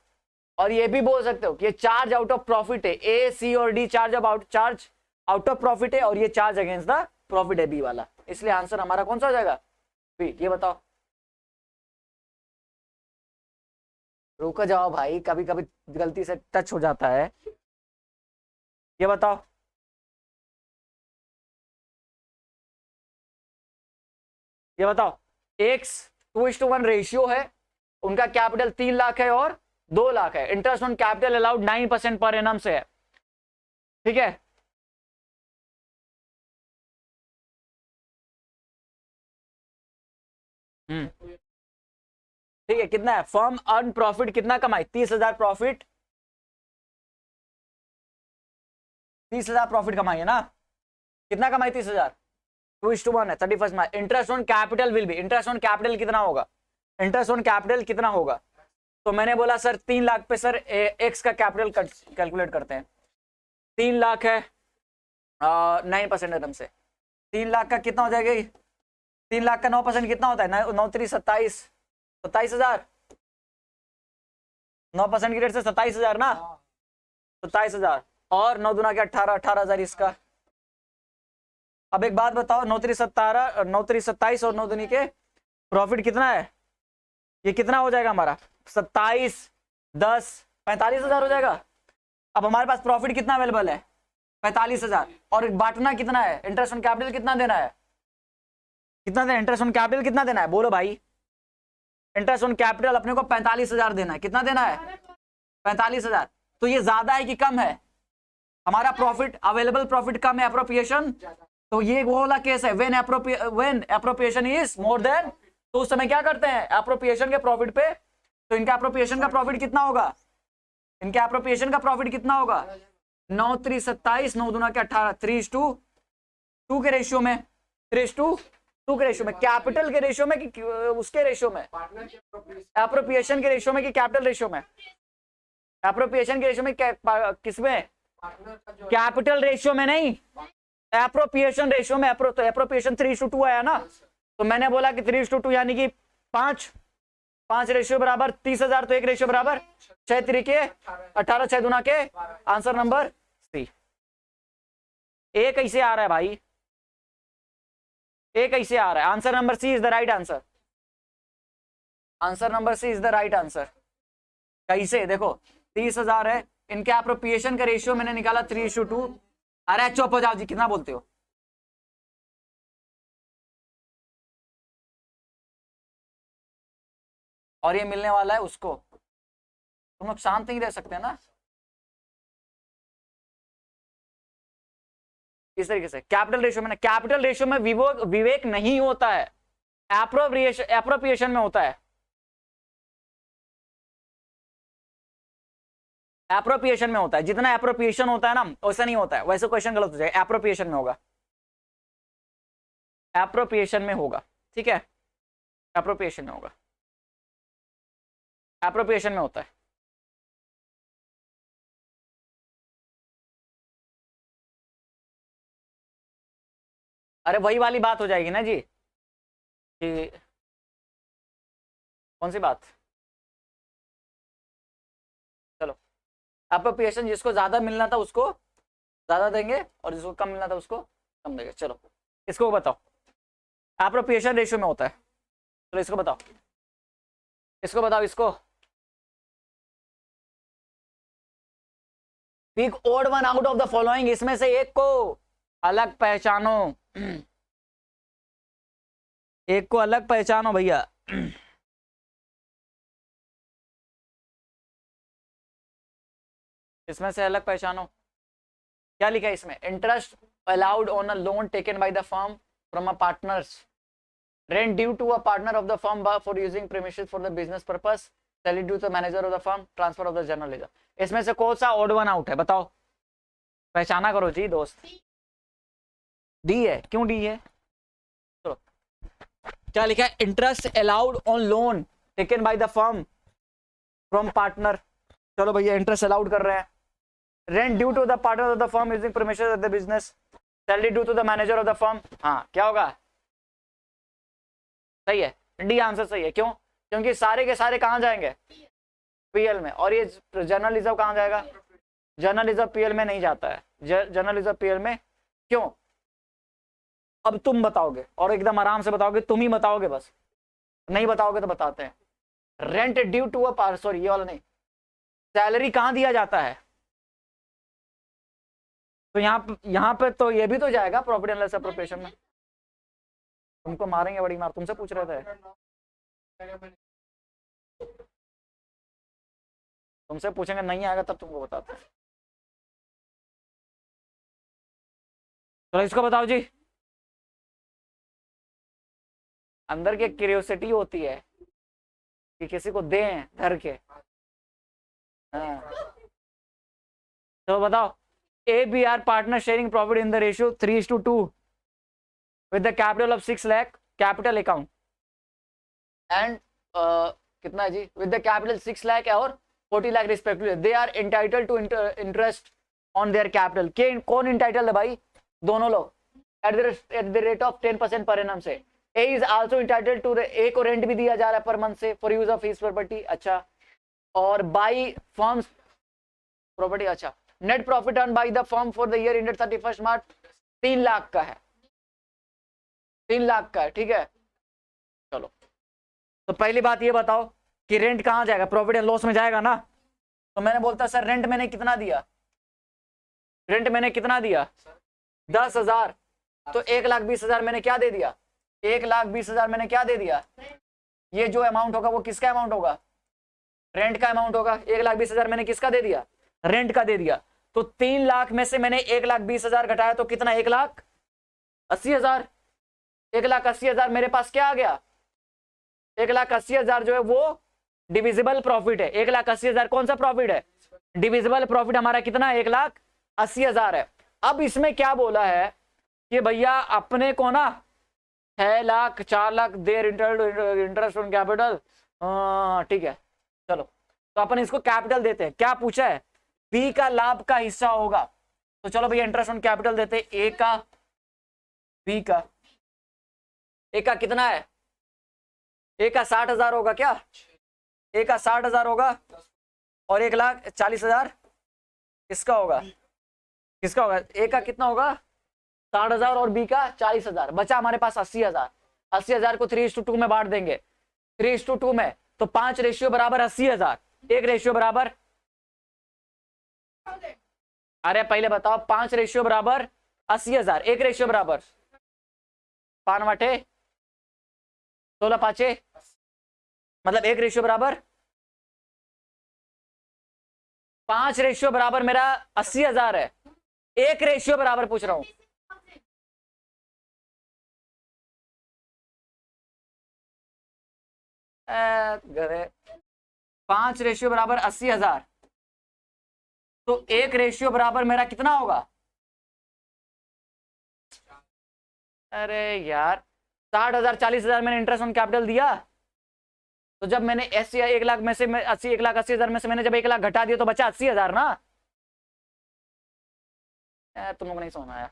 और ये भी बोल सकते हो कि ये चार्ज आउट ऑफ प्रॉफिट है, ए सी और D charge out of profit है, और ये चार्ज अगेंस्ट द प्रॉफिट है बी वाला। इसलिए आंसर हमारा कौन सा हो जाएगा, बी। ये बताओ, रुको जाओ भाई, कभी कभी गलती से टच हो जाता है। ये बताओ, ये बताओ, एक्स 2:1 रेशियो है, उनका कैपिटल 3 लाख है और 2 लाख है। Interest on capital allowed 9% per annum से है। ठीक है, ठीक है, कितना है, फर्म अर्न प्रॉफिट कितना कमाई, 30,000 प्रॉफिट, 30,000 प्रॉफिट कमाई है ना, कितना कमाई 30,000, 2:1 है, 31 मार्च। Interest on capital will be, interest on capital कितना होगा, इंटरेस्ट ऑन कैपिटल कितना होगा, तो मैंने बोला सर 3 लाख पे सर एक्स का कैपिटल कैलकुलेट करते हैं। 3 लाख है 9% एनम से, 3 लाख का कितना हो जाएगा, 3 लाख का 9% कितना होता है, 27,000, 9% की रेट से 27,000 ना, 27,000 और 9 दूना के 18,000 इसका। अब एक बात बताओ, 9×3 27 और 9 दूनी के प्रॉफिट कितना है, ये कितना हो जाएगा हमारा, 27, 10, 45,000 हो जाएगा। अब हमारे पास प्रॉफिट कितना अवेलेबल है, 45,000, और बांटना कितना है, इंटरेस्ट ऑन कैपिटल कितना देना है, कितना देना, इंटरेस्ट ऑन कैपिटल कितना देना है, बोलो भाई। इंटरेस्ट ऑन कैपिटल अपने को 45,000 देना है, कितना देना है, 45,000। तो ये ज्यादा है कि कम है, हमारा प्रॉफिट, अवेलेबल प्रॉफिट कम है, एप्रोप्रिएशन, तो ये वो वाला केस है, when appropriation is more than, तो उस समय क्या करते हैं, एप्रोप्रिएशन के प्रॉफिट पे, तो इनका एप्रोप्रिएशन का प्रॉफिट कितना होगा, इनके एप्रोप्रिएशन का प्रॉफिट कितना होगा, 9×3 27, 9 दूना के 18, 3:2 के रेशियो में, 3:2 के रेशियो में, कैपिटल के रेशियो में कि उसके रेशियो में, एप्रोप्रिएशन के रेशियो में कि कैपिटल रेशियो में, एप्रोप्रिएशन के रेशियो में, किसमें, कैपिटल रेशियो में नहीं, एप्रोप्रिएशन रेशियो में। तो एप्रोप्रिएशन 3:2 आया ना, तो मैंने बोला कि 3:2 यानी कि 5 रेशियो बराबर 30,000, तो 1 रेशियो बराबर 6×3 के 18, 6 दूना के, आंसर नंबर सी। ए कैसे आ रहा है भाई, ए कैसे आ रहा है? Answer number C is the right answer, answer number C is the right answer. कैसे? देखो 30,000 है, इनके अप्रोप्रिएशन का रेशियो मैंने निकाला 3:2। अरे चुप हो जाओ जी, कितना बोलते हो? और ये मिलने वाला है उसको, तुम लोग शांत नहीं रह सकते ना इस तरीके से। कैपिटल रेशियो में ना, कैपिटल रेशियो में विवेक नहीं होता है, एप्रोप्रिएशन में होता है, एप्रोप्रिएशन में होता है। जितना एप्रोप्रिएशन होता है ना वैसा नहीं होता है, वैसे क्वेश्चन गलत हो जाएगा। एप्रोप्रिएशन में होगा, एप्रोप्रिएशन में होगा, ठीक है, एप्रोप्रिएशन में होगा, एप्रोप्रिएशन में होता है। अरे वही वाली बात हो जाएगी ना जी कि कौन सी बात? चलो एप्रोप्रिएशन, जिसको ज्यादा मिलना था उसको ज्यादा देंगे और जिसको कम मिलना था उसको कम देंगे। चलो इसको बताओ, एप्रोप्रिएशन रेशियो में होता है। चलो इसको बताओ, इसको बताओ, इसको pick odd one out of the following, इसमें से एक को अलग पहचानो, एक को अलग पहचानो भैया। इसमें से अलग पहचानो। क्या लिखा है इसमें? Interest allowed on a loan taken by the firm from a partners, rent due to a partner of the firm for using premises for the business purpose, salary due to manager of the firm, transfer of the journal ledger. इसमें से कौन सा odd one out है बताओ, पहचाना करो जी दोस्त। D है, क्यों डी है? चलो क्या लिखा है? Interest allowed on loan taken by the firm from partner. चलो भैया इंटरेस्ट अलाउड कर रहे हैं। Rent due to the partner of the firm using premises of the business, salary due to the manager of the firm. हाँ क्या होगा? सही है, डी आंसर सही है। क्यों? क्योंकि सारे के सारे कहां जाएंगे? पीएल में। और ये जर्नल रिजर्व कहां जाएगा? जर्नल रिजर्व पीएल में नहीं जाता है, जर्नल रिजर्व पीएल में। क्यों? अब तुम बताओगे और एकदम आराम से बताओगे, तुम ही बताओगे, बस नहीं बताओगे तो बताते हैं। Rent due to a, sorry ये वाला नहीं, सैलरी कहां दिया जाता है? तो यहाँ पे तो ये भी तो जाएगा प्रॉपर्टी एंड लॉस एप्रोप्रिएशन में। तुमको मारेंगे बड़ी मार, तुमसे पूछ रहे थे, तुमसे पूछेंगे नहीं आएगा तब तुमको बताते हैं। चलो इसको बताओ जी। अंदर की क्यूरियोसिटी होती है कि किसी को दें धर के। हाँ चलो बताओ। ABR partner sharing profit in the ratio 3:2 with the capital of 6 lakh capital account and कितना है जी? with the capital 6 lakh और 40 lakh respectively, they are entitled to interest on their capital। के कौन entitled है भाई? दोनों लोग at the rate of 10% per annum से। A is also entitled to, A को रेंट भी दिया जा रहा है पर मंथ से for use of his property। अच्छा, और बाई फर्म्स प्रॉपर्टी। अच्छा, net profit earn by the firm for the year ended 31 मार्च 3 लाख का है, 3 लाख का है, ठीक है। चलो तो पहली बात ये बताओ कि रेंट कहां जाएगा? प्रॉफिट एंड लॉस में जाएगा ना। तो मैंने बोलता सर रेंट मैंने कितना दिया, रेंट मैंने कितना दिया? 10,000। तो 1,20,000 मैंने क्या दे दिया? 1,20,000 मैंने क्या दे दिया? ये जो अमाउंट होगा वो किसका अमाउंट होगा? रेंट का अमाउंट होगा। 1,20,000 मैंने किसका दे दिया? रेंट का दे दिया। तो 3 लाख में से मैंने 1,20,000 घटाया तो कितना? 1,80,000। 1,80,000 मेरे पास क्या आ गया? 1,80,000 जो है वो डिविजिबल प्रॉफिट है। 1,80,000 कौन सा प्रॉफिट है? डिविजिबल प्रॉफिट हमारा कितना है? 1,80,000 है। अब इसमें क्या बोला है कि भैया अपने को ना 6 लाख 4 लाख देर इंटरेस्ट ऑन कैपिटल, ठीक है। चलो तो अपन इसको कैपिटल देते हैं। क्या पूछा है? बी का लाभ का हिस्सा होगा। तो चलो भैया इंटरेस्ट ऑन कैपिटल देते हैं। ए का, बी का, ए का कितना है? ए का 60,000 होगा क्या? ए का 60,000 होगा और 1,40,000 किसका होगा? किसका होगा? ए का कितना होगा? 60,000 और बी का 40,000, बचा हमारे पास 80,000। 80,000 को 3:2 में बांट देंगे, 3:2 में, तो 5 रेशियो बराबर 80,000, एक रेशियो बराबर, अरे पहले बताओ 5 रेशियो बराबर 80,000, एक रेशियो बराबर 5 वाटे 16 पाँचे, मतलब एक रेशियो बराबर 5 रेशियो बराबर मेरा 80,000 है, एक रेशियो बराबर पूछ रहा हूं। गधे, 5 रेशियो बराबर 80,000, तो एक रेशियो बराबर मेरा कितना होगा? अरे यार 60,000 40,000 मैंने इंटरेस्ट ऑन कैपिटल दिया, तो जब मैंने 1 लाख में से 1,80,000 में से मैंने जब 1 लाख घटा दिया तो बचा 80,000 ना। तुम लोग नहीं समझ आया,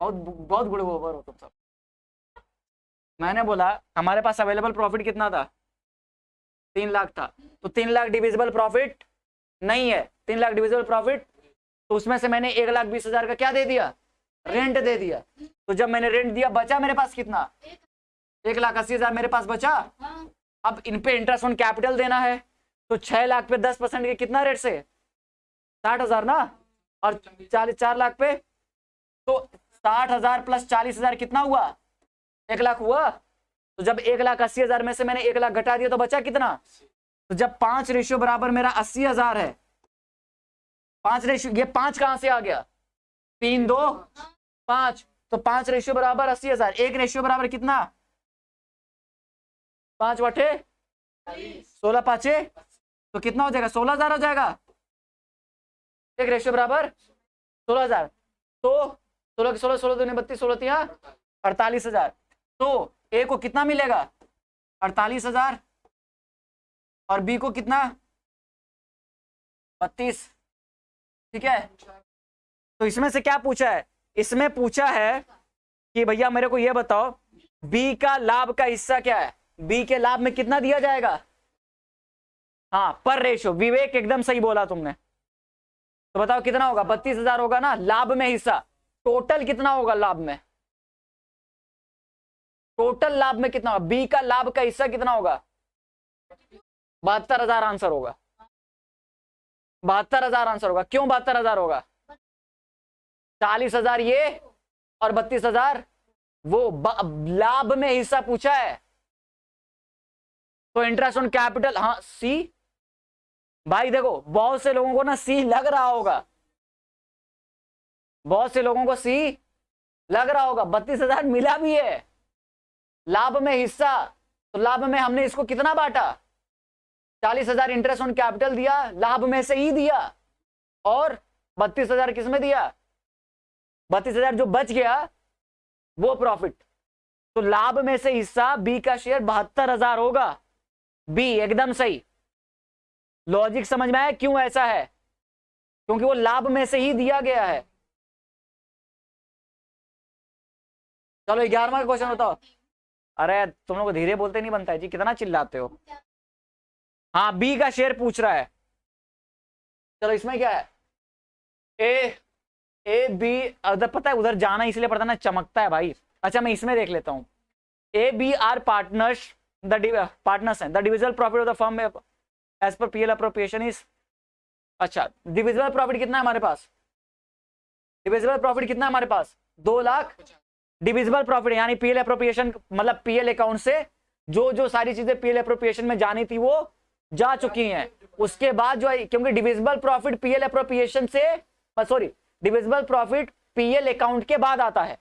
बहुत बहुत गुड़ गोबर हो तुम सब। मैंने बोला हमारे पास अवेलेबल प्रॉफिट कितना था? 3 लाख था, तो 3 लाख डिविजिबल प्रॉफिट नहीं है, 3 लाख डिविजिबल प्रॉफिट, तो उसमें से मैंने 1,20,000 का क्या दे दिया? रेंट दे दिया। तो जब मैंने रेंट दिया बचा मेरे पास कितना? 1,80,000 मेरे पास बचा। अब इन पे इंटरेस्ट ऑन कैपिटल देना है, तो 6 लाख पे 10% के कितना रेट से? 60,000 ना, और 4 लाख पे, तो 60,000 प्लस 40,000 कितना हुआ? 1 लाख हुआ। तो जब 1,80,000 में से मैंने 1 लाख घटा दिया तो बचा कितना? तो जब 5 रेशियो बराबर मेरा 80,000 है, 5 रेशियो, ये 5 कहां से आ गया? 3 2 5, तो 5 रेशियो बराबर 80,000, एक रेशियो बराबर कितना? 5 बटे 16 पाँचे, तो कितना हो जाएगा? 16,000 हो जाएगा, एक रेशियो बराबर 16,000। तो 16 के 16, 16 दूनी 32, 16 तिया 48,000। तो ए को कितना मिलेगा? 48,000, और बी को कितना? 32। ठीक है, तो इसमें से क्या पूछा है? इसमें पूछा है कि भैया मेरे को यह बताओ बी का लाभ का हिस्सा क्या है? बी के लाभ में कितना दिया जाएगा? हाँ, पर रेशियो। विवेक एकदम सही बोला तुमने। तो बताओ कितना होगा? 32,000 होगा ना लाभ में हिस्सा। टोटल कितना होगा लाभ में? टोटल लाभ में कितना होगा? बी का लाभ का हिस्सा कितना होगा? 72,000 आंसर होगा। 72,000 आंसर होगा। क्यों 72,000 होगा? 40,000 ये और 32,000 वो, लाभ में हिस्सा पूछा है, तो इंटरेस्ट ऑन कैपिटल। हाँ सी, भाई देखो बहुत से लोगों को ना सी लग रहा होगा, बहुत से लोगों को सी लग रहा होगा। 32,000 मिला भी है लाभ में हिस्सा, तो लाभ में हमने इसको कितना बांटा? 40,000 इंटरेस्ट ऑन कैपिटल दिया, लाभ में से ही दिया, और 32,000 किसमें दिया? 32,000 जो बच गया वो प्रॉफिट। तो लाभ में से हिस्सा बी का शेयर 72,000 होगा। बी एकदम सही। लॉजिक समझ में आया क्यों ऐसा है? क्योंकि वो लाभ में से ही दिया गया है। चलो 11वां का क्वेश्चन बताओ। अरे तुम लोग धीरे बोलते नहीं बनता है जी, कितना चिल्लाते हो। हाँ, बी का शेयर पूछ रहा है। चलो इसमें क्या है? ए बी, उधर पता है उधर जाना इसलिए पड़ता ना, चमकता है भाई। अच्छा मैं इसमें देख लेता हूं। A B are partners, partners हैं। The divisible profit of the firm as per PL appropriation is, अच्छा डिविजिबल प्रॉफिट कितना है हमारे पास? डिविजिबल प्रॉफिट कितना है हमारे पास? 2 लाख। डिविजिबल प्रॉफिट यानी पीएल अप्रोप्रिएशन, मतलब पीएल अकाउंट से जो जो सारी चीजें पीएल अप्रोप्रिएशन में जानी थी वो जा चुकी हैं। उसके बाद जो है, क्योंकि डिविजिबल प्रॉफिट पीएल अप्रोप्रिएशन से, sorry divisible profit PL account के बाद आता है,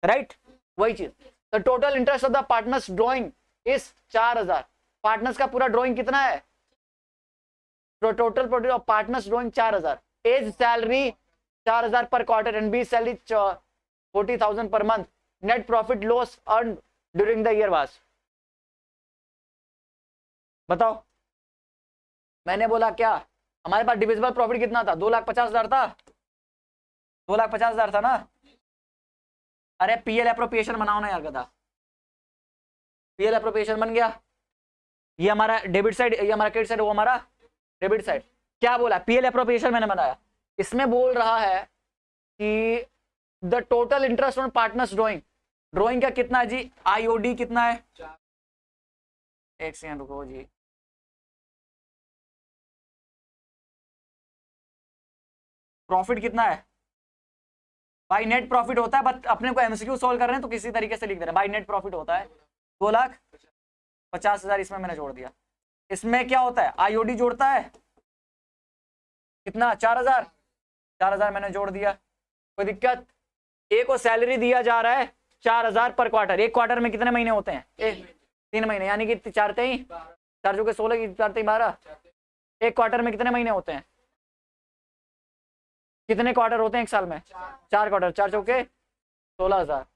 राइट? वही चीज। The total interest of the partners drawing is 4,000। Partners का पूरा ड्रॉइंग कितना है? Total profit of partners drawing 4,000। As salary 4,000 per quarter and B salary 40,000 per month. Net profit loss earn during the year was, बताओ। मैंने बोला क्या हमारे पास डिविजिबल प्रॉफिट कितना था? 2,50,000 था। 2,50,000 था ना। अरे पीएल एप्रोप्रिएशन बनाओ ना यार गधा। पीएल एप्रोप्रिएशन बन गया, ये हमारा डेबिट साइड, ये हमारा क्रेडिट साइड, वो हमारा डेबिट साइड। क्या बोला? पीएल एप्रोप्रिएशन मैंने बनाया। इसमें बोल रहा है कि the total interest on partners drawing, drawing का कितना है जी, आईओडी कितना है, एक सेकंड रुको जी, प्रॉफिट कितना है भाई, नेट प्रॉफिट होता है, बट अपने को एमसीक्यू सोल्व कर रहे हैं तो किसी तरीके से लिख दे रहे हैं भाई, नेट प्रॉफिट होता है 2,50,000, इसमें मैंने जोड़ दिया। इसमें क्या होता है, आईओडी जोड़ता है कितना, 4,000 मैंने जोड़ दिया, कोई दिक्कत। ए को सैलरी दिया जा रहा है 4,000 पर क्वार्टर, एक क्वार्टर में कितने महीने होते हैं, 3 महीने, यानी कि 4 3 4 के 16, 4 3 12, एक क्वार्टर में कितने महीने होते हैं, कितने क्वार्टर होते हैं एक साल में, 4 क्वार्टर, 4 चौके 16,000,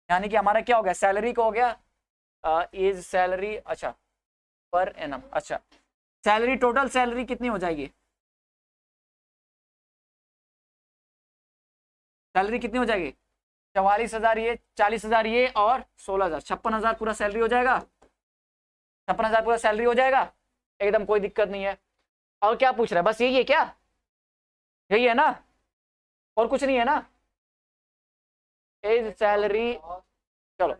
यानी कि हमारा क्या हो गया, सैलरी को हो गया इज सैलरी, अच्छा पर एनम, अच्छा सैलरी, टोटल सैलरी कितनी हो जाएगी, सैलरी कितनी हो जाएगी, 44,000 ये, 40,000 ये और 16,000, 56,000 पूरा सैलरी हो जाएगा, 56,000 पूरा सैलरी हो जाएगा, एकदम कोई दिक्कत नहीं है। और क्या पूछ रहा है, बस यही है क्या, यही है ना, और कुछ नहीं है ना, एज सैलरी, चलो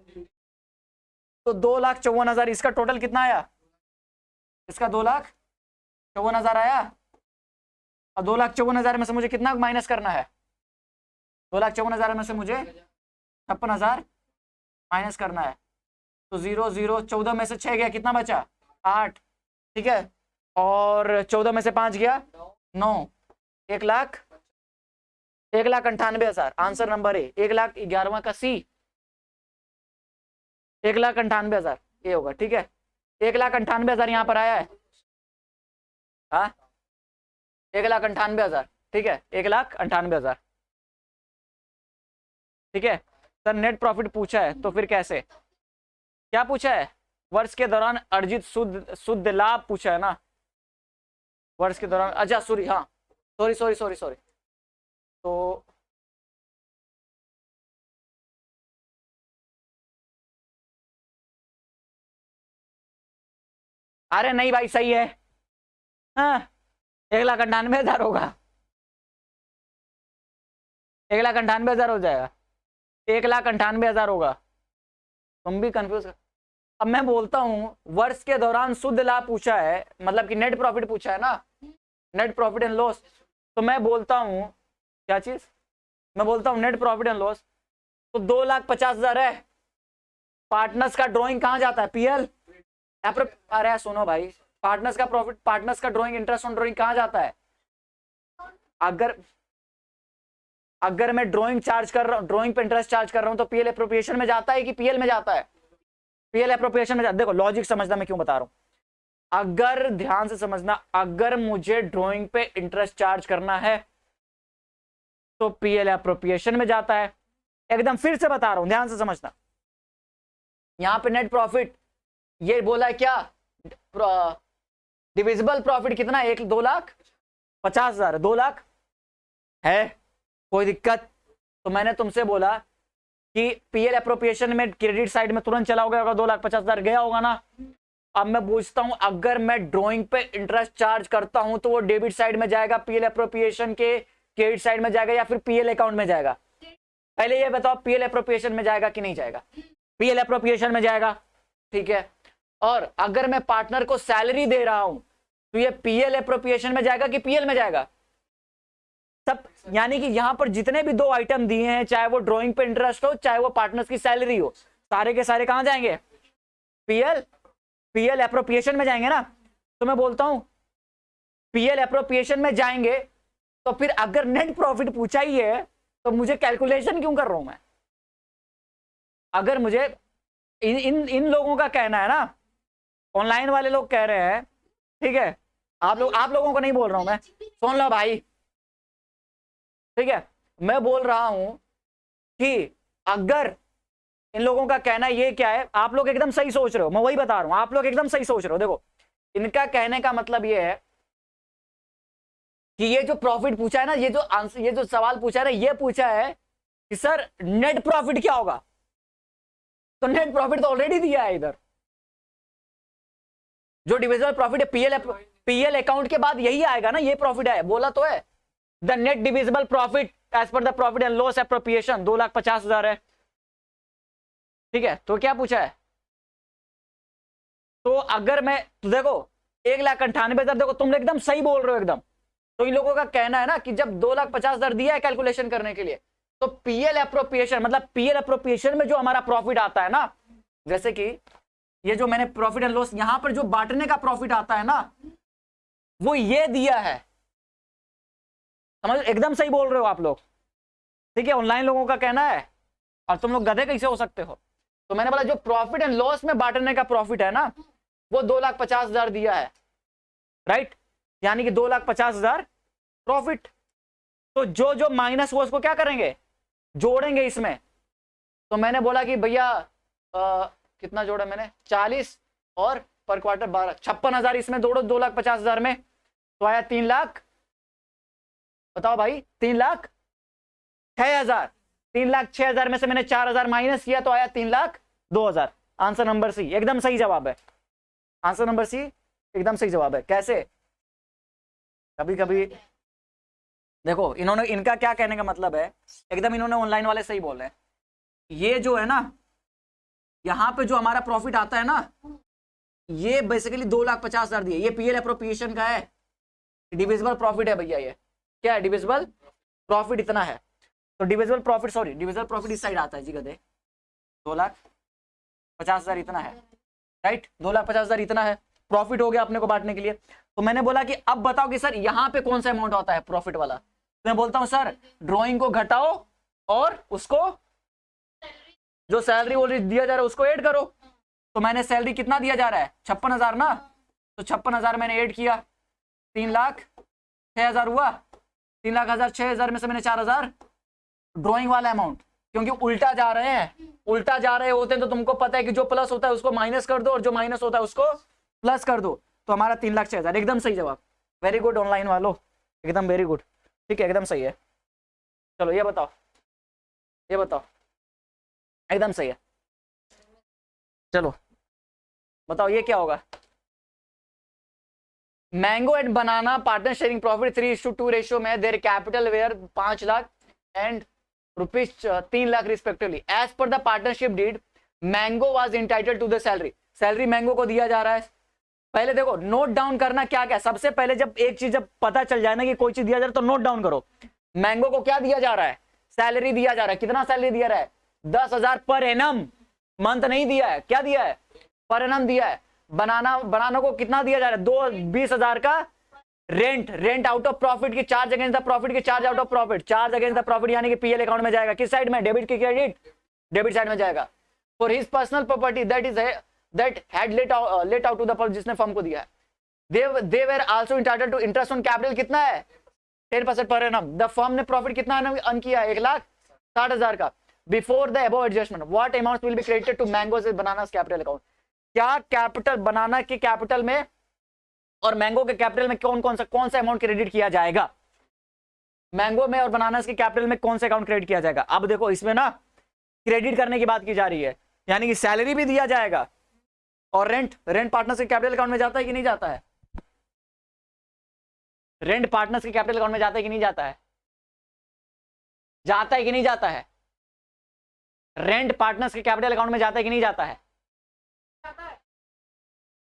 तो 2,54,000, इसका टोटल कितना आया, इसका 2,54,000 आया, और 2,54,000 में से मुझे कितना माइनस करना है, 2,54,000 में से मुझे 56,000 माइनस करना है, तो 0 0, 14 में से 6 गया, कितना बचा 8, ठीक है, और 14 में से 5 गया 9, 1,98,000, आंसर नंबर ए, 1,11,000 का सी, 1,98,000 ये होगा, ठीक है, 1,98,000 यहाँ पर आया है, हाँ 1,98,000, ठीक है, 1,98,000, ठीक है सर। नेट प्रॉफिट पूछा है तो फिर कैसे, क्या पूछा है, वर्ष के दौरान अर्जित शुद्ध लाभ पूछा है ना, वर्ष के दौरान, अच्छा सॉरी, हाँ सॉरी, तो अरे नहीं भाई सही है, हाँ 1,98,000 होगा, 1,98,000 हो जाएगा, 1,98,000 होगा, तुम भी कंफ्यूज कर। अब मैं बोलता हूं वर्ष के दौरान शुद्ध लाभ पूछा है, मतलब कि नेट प्रॉफिट पूछा है ना, नेट प्रॉफिट एंड लॉस, तो मैं बोलता हूं क्या चीज, मैं बोलता हूं नेट प्रॉफिट एंड लॉस, तो 2,50,000 है, पार्टनर्स का ड्रॉइंग कहां जाता है, पीएल, अरे सुनो भाई, पार्टनर्स का प्रॉफिट, पार्टनर्स का ड्रॉइंग, इंटरेस्ट ऑन ड्रॉइंग कहां जाता है, अगर मैं ड्रॉइंग चार्ज कर रहा हूं, ड्रॉइंग पे इंटरेस्ट चार्ज कर रहा हूं, तो पीएल एप्रोप्रिएशन में जाता है कि पीएल में जाता है, पीएल एप्रोप्रिएशन में जाता है। देखो लॉजिक समझना, मैं क्यों बता रहा हूं, अगर ध्यान से समझना, अगर मुझे ड्रॉइंग पे इंटरेस्ट चार्ज करना है तो पीएल एप्रोप्रिएशन में जाता है, एकदम फिर से बता रहा हूं, ध्यान से समझना। यहां पे नेट प्रॉफिट ये बोला है क्या, डिविजिबल प्रॉफिट कितना है, 2,50,000, 2 लाख है, कोई दिक्कत, तो मैंने तुमसे बोला कि पीएल एप्रोप्रिएशन में क्रेडिट साइड में तुरंत चला होगा, 2,50,000 गया होगा ना। अब मैं पूछता हूं, अगर मैं ड्रॉइंग पे इंटरेस्ट चार्ज करता हूं तो वो डेबिट साइड में जाएगा, पीएल एप्रोप्रिएशन के क्रेडिट साइड में जाएगा, या फिर पीएल अकाउंट में जाएगा, पहले ये बताओ, पीएल एप्रोप्रिएशन में जाएगा कि नहीं जाएगा, पीएल एप्रोप्रिएशन में जाएगा, ठीक है। और अगर मैं पार्टनर को सैलरी दे रहा हूं तो ये पीएल एप्रोप्रिएशन में जाएगा कि पीएल में जाएगा, सब, यानी कि यहां पर जितने भी 2 आइटम दिए हैं, चाहे वो ड्रॉइंग पे इंटरेस्ट हो, चाहे वो पार्टनर्स की सैलरी हो, सारे के सारे कहां जाएंगे, पीएल एप्रोप्रिएशन में जाएंगे ना। तो मैं बोलता हूं पीएल एप्रोप्रिएशन में जाएंगे, तो फिर अगर नेट प्रॉफिट पूछा ही है तो मुझे कैलकुलेशन क्यों कर रहा हूं मैं, अगर मुझे इन लोगों का कहना है ना, ऑनलाइन वाले लोग कह रहे हैं, ठीक है, आप लोगों को नहीं बोल रहा हूं मैं, सुन लो भाई, ठीक है, मैं बोल रहा हूं कि अगर इन लोगों का कहना ये क्या है, आप लोग एकदम सही सोच रहे हो, मैं वही बता रहा हूं, आप लोग एकदम सही सोच रहे हो। देखो इनका कहने का मतलब ये है कि ये जो प्रॉफिट पूछा है ना, ये जो सवाल पूछा है ना, ये पूछा है कि सर नेट प्रॉफिट क्या होगा, तो नेट प्रॉफिट तो ऑलरेडी दिया है इधर, जो डिविजिबल प्रॉफिट है पीएल अकाउंट के बाद यही आएगा ना, ये प्रॉफिट है, बोला तो है the net divisible profit as per the profit and loss appropriation 2,50,000 है। ठीक है, तो क्या पूछा है, तो अगर मैं, तो देखो 1,98,000, देखो तुम एकदम सही बोल रहे हो एकदम। तो इन लोगों का कहना है ना कि जब 2,50,000 दिया है कैलकुलेशन करने के लिए, तो पीएल एप्रोप्रिएशन, मतलब पीएल एप्रोप्रिएशन में जो हमारा प्रॉफिट आता है ना, जैसे कि ये जो मैंने प्रॉफिट एंड लॉस यहां पर जो बांटने का प्रॉफिट आता है ना, वो ये दिया है। समझ, एकदम सही बोल रहे हो आप लोग। ठीक है, ऑनलाइन लोगों का कहना है, और तुम लोग गधे कैसे हो सकते हो। तो मैंने बोला जो प्रॉफिट एंड लॉस में बांटने का प्रॉफिट है ना, वो 2,50,000 दिया है, राइट, यानी कि 2,50,000 प्रॉफिट। तो जो जो माइनस वो उसको क्या करेंगे, जोड़ेंगे इसमें। तो मैंने बोला कि भैया कितना जोड़ा मैंने, 40 और पर क्वार्टर 12, 56,000 इसमें जोड़ो 2,50,000 में, तो आया 3 लाख। बताओ भाई, 3,06,000, 3,06,000 में से मैंने 4,000 माइनस किया, तो आया 3,02,000। आंसर नंबर सी एकदम सही जवाब है। आंसर नंबर सी एकदम सही जवाब है। कैसे, कभी कभी देखो इन्होंने, इनका क्या कहने का मतलब है, एकदम इन्होंने ऑनलाइन वाले सही बोल रहे हैं। ये जो है ना, यहां पे जो हमारा प्रॉफिट आता है ना, ये बेसिकली 2,50,000 दिए, ये पीएल एप्रोप्रिएशन का है, डिविजिबल प्रॉफिट है भैया। ये क्या है, डिविजिबल प्रॉफिट इतना है। तो divisible profit, sorry divisible profit इस साइड आता है जी गधे, 2,50,000 इतना है, राइट, 2,50,000 इतना है प्रॉफिट हो गया अपने को बांटने के लिए। तो मैंने बोला कि अब बताओ कि सर यहां पे कौन सा अमाउंट आता है प्रॉफिट वाला। तो मैं बोलता हूं सर ड्राइंग को घटाओ और उसको जो सैलरी ऑलरेडी दिया जा रहा है उसको ऐड करो। तो मैंने सैलरी कितना दिया जा रहा है, 56,000 ना, तो 56,000 मैंने ऐड किया, 3,06,000 हुआ, 3,06,000 में से मैंने 4,000 ड्राइंग वाला अमाउंट, क्योंकि उल्टा जा रहे हैं, उल्टा जा रहे होते हैं तो तुमको पता है कि जो प्लस होता है उसको माइनस कर दो और जो माइनस होता है उसको प्लस कर दो। तो हमारा 3,06,000 एकदम सही जवाब। वेरी गुड ऑनलाइन वालों, एकदम वेरी गुड। ठीक है, एकदम सही है। चलो ये बताओ, ये बताओ, एकदम सही है। चलो बताओ ये क्या होगा, mango and banana partner sharing profit 3:2 ratio में, their capital were 5 lakh and rupees 3 lakh respectively. As per the partnership deed mango was entitled to the salary. Salary mango को दिया जा रहा है। पहले देखो नोट डाउन करना क्या क्या, सबसे पहले जब एक चीज जब पता चल जाए ना कि कोई चीज दिया जा रहा है तो नोट डाउन करो। मैंगो को क्या दिया जा रहा है, सैलरी दिया जा रहा है। कितना सैलरी दिया रहा है, 10,000 पर एनम, मंथ नहीं दिया है, क्या दिया है, पर एनम दिया है। बनाना को कितना दिया जा रहा है, 20,000 का रेंट आउट ऑफ प्रॉफिट की चार्ज अगेंस्ट द प्रॉफिट की charge out of profit, charge against the profit यानी कि पीएल अकाउंट में जाएगा। किस साइड में, डेबिट की क्रेडिट, डेबिट साइड में जाएगा। For his personal property that had let out to the public, जिसने फर्म को दिया है, they were also entitled to interest on capital. कितना है, 10% पर एनम। द फर्म ने प्रॉफिट कितना अर्न किया, 1,60,000 का। Before the above adjustment what amount will be credited to mango's banana's capital account. क्या कैपिटल, बनाना के कैपिटल में और मैंगो के कैपिटल में कौन सा अमाउंट क्रेडिट किया जाएगा, मैंगो में और बनानास के कैपिटल में कौन सा अकाउंट क्रेडिट किया जाएगा। अब देखो इसमें ना क्रेडिट करने की बात की जा रही है, यानी कि सैलरी भी दिया जाएगा और रेंट पार्टनर्स के कैपिटल अकाउंट में जाता है कि नहीं जाता है, रेंट पार्टनर्स के कैपिटल अकाउंट में जाता है कि नहीं जाता है, जाता है कि नहीं जाता है, रेंट पार्टनर्स के कैपिटल अकाउंट में जाता है कि नहीं जाता है,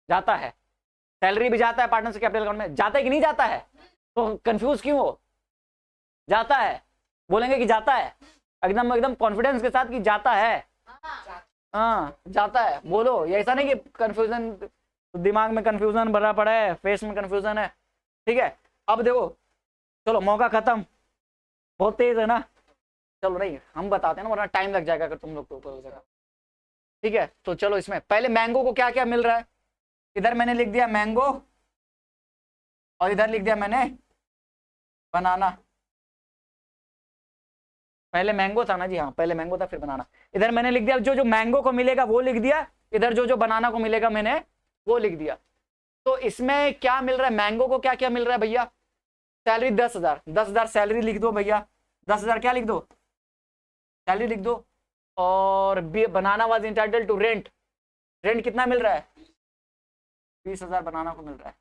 जाता है। सैलरी भी जाता है पार्टनर्स के कैपिटल अकाउंट में, जाता है कि नहीं जाता है, तो कंफ्यूज क्यों हो, जाता है, बोलेंगे कि जाता है एकदम कॉन्फिडेंस के साथ कि जाता है। हाँ जाता है बोलो, ये ऐसा नहीं कि कंफ्यूजन, दिमाग में कंफ्यूजन भरा पड़ा है, फेस में कंफ्यूजन है। ठीक है, अब देखो चलो मौका खत्म, बहुत तेज है ना, चलो नहीं हम बताते हैं ना, वरना टाइम लग जाएगा अगर तुम लोग को ऊपर हो जाएगा। ठीक है, तो चलो इसमें पहले मैंगो को क्या क्या मिल रहा है, इधर मैंने लिख दिया मैंगो और इधर लिख दिया मैंने बनाना। पहले मैंगो था ना जी, हाँ पहले मैंगो था फिर बनाना। इधर मैंने लिख दिया जो जो मैंगो को मिलेगा वो लिख दिया, इधर जो जो बनाना को मिलेगा मैंने वो लिख दिया। तो इसमें क्या मिल रहा है, मैंगो को क्या क्या मिल रहा है भैया, सैलरी 10,000 सैलरी लिख दो भैया, 10,000 क्या लिख दो, सैलरी लिख दो। और बनाना वाज इंटाइटल्ड टू रेंट कितना मिल रहा है, 20,000 बनाना को मिल रहा है।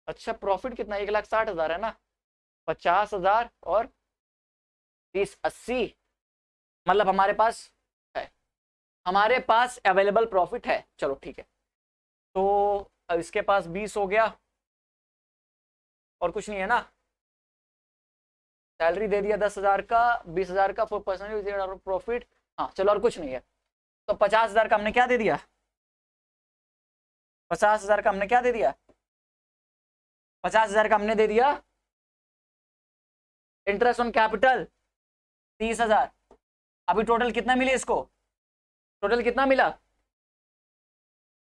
अच्छा प्रॉफिट कितना, 1,60,000 है ना, 50,000 और 30 80, मतलब हमारे पास है, हमारे पास अवेलेबल प्रॉफिट है। चलो ठीक है, तो अब इसके पास 20 हो गया और कुछ नहीं है ना, सैलरी दे दिया 10,000 का, 20,000 का 4% प्रॉफिट। हाँ चलो, और कुछ नहीं है, तो 50,000 का हमने क्या दे दिया, 50,000 का हमने क्या दे दिया, 50,000 का हमने दे दिया इंटरेस्ट ऑन कैपिटल 30,000। अभी टोटल कितना मिले इसको, टोटल कितना मिला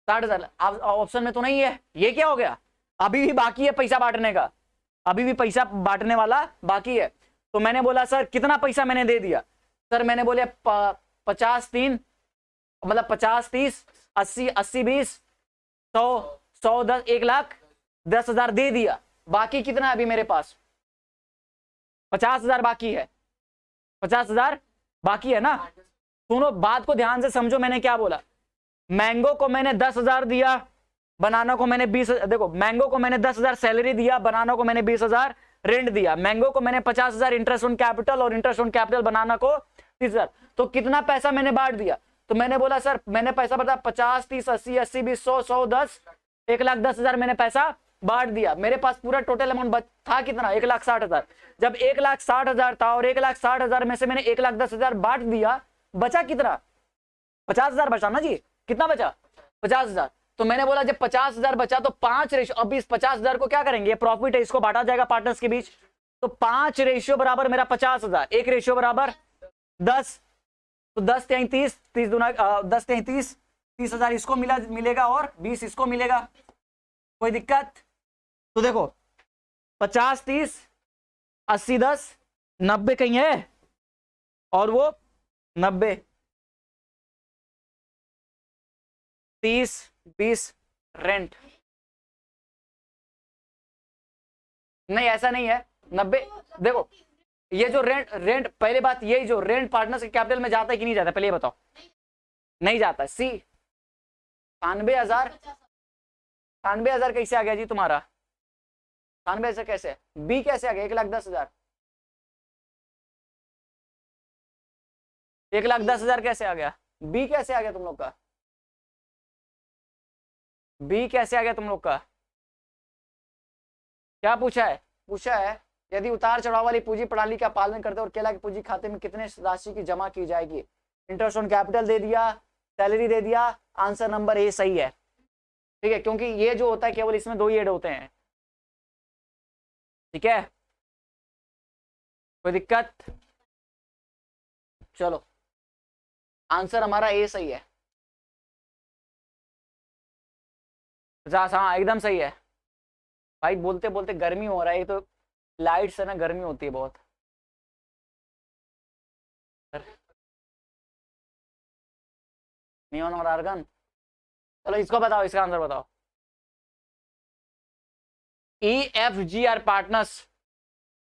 60,000। ऑप्शन में तो नहीं है, ये क्या हो गया, अभी भी बाकी है पैसा बांटने का, अभी भी पैसा बांटने वाला बाकी है। तो मैंने बोला सर कितना पैसा मैंने दे दिया, सर मैंने बोले 50-3, मतलब 50-30, 80-20, 100-10, 1,10,000 दे दिया। बाकी कितना है अभी मेरे पास, 50,000 बाकी है, 50,000 बाकी है ना। सुनो बात को ध्यान से समझो, मैंने क्या बोला, मैंगो को मैंने 10,000 दिया, बनाना को मैंने 20, देखो मैंगो को मैंने 10,000 सैलरी दिया, बनाना को मैंने 20,000 रेंट दिया, मैंगो को मैंने 50,000 इंटरेस्ट ऑन कैपिटल और इंटरेस्ट ऑन कैपिटल बनाना को 30,000। तो कितना पैसा मैंने बांट दिया, तो मैंने बोला सर मैंने पैसा बताया 50, 30, 80, 80, 20, 100, 100, 10, 1,10,000 मैंने पैसा बांट दिया। मेरे पास पूरा टोटल अमाउंट था कितना, 1,60,000। जब 1,60,000 था और 1,60,000 में से मैंने 1,10,000 बांट दिया, बचा कितना, 50,000 बचा ना जी, कितना बचा 50,000। तो मैंने बोला जब 50,000 बचा तो 5 रेशियो, अब इस 50,000 को क्या करेंगे, प्रॉफिट है, इसको बांटा जाएगा पार्टनर्स के बीच। तो 5 रेशियो बराबर मेरा 50,000, 1 रेशियो बराबर 10, तो 10 3 30, 30 दूना 10 3 30, 30,000 इसको मिलेगा और 20 इसको मिलेगा, कोई दिक्कत। तो देखो 50 30 80 10 90 कहीं है, और वो 90 30 20 रेंट, नहीं ऐसा नहीं है 90। देखो ये जो रेंट पहले बात, ये जो रेंट पार्टनर्स के कैपिटल में जाता है कि नहीं जाता, पहले ये बताओ। नहीं जाता। सी 92,000, 92,000 कैसे आ गया जी तुम्हारा, 92,000 कैसे, बी कैसे आ गया 1,10,000, 1,10,000 कैसे आ गया, बी कैसे आ गया तुम लोग का, बी कैसे आ गया तुम लोग का, क्या पूछा है, पूछा है यदि उतार चढ़ाव वाली पूंजी प्रणाली का पालन करते और केला की पूंजी खाते में कितने राशि की जमा की जाएगी। इंटरेस्ट ऑन कैपिटल दे दिया, सैलरी दे दिया, आंसर नंबर ए सही है। ठीक है, क्योंकि ये जो होता है केवल इसमें 2 ही ऐड होते हैं। ठीक है, कोई दिक्कत, चलो आंसर हमारा ए सही है। 50, हाँ एकदम सही है भाई। बोलते बोलते गर्मी हो रहा है, तो लाइट से ना गर्मी होती है बहुत। नियॉन और आर्गन, चलो इसको बताओ, इसका आंसर बताओ। EFG आर पार्टनर्स,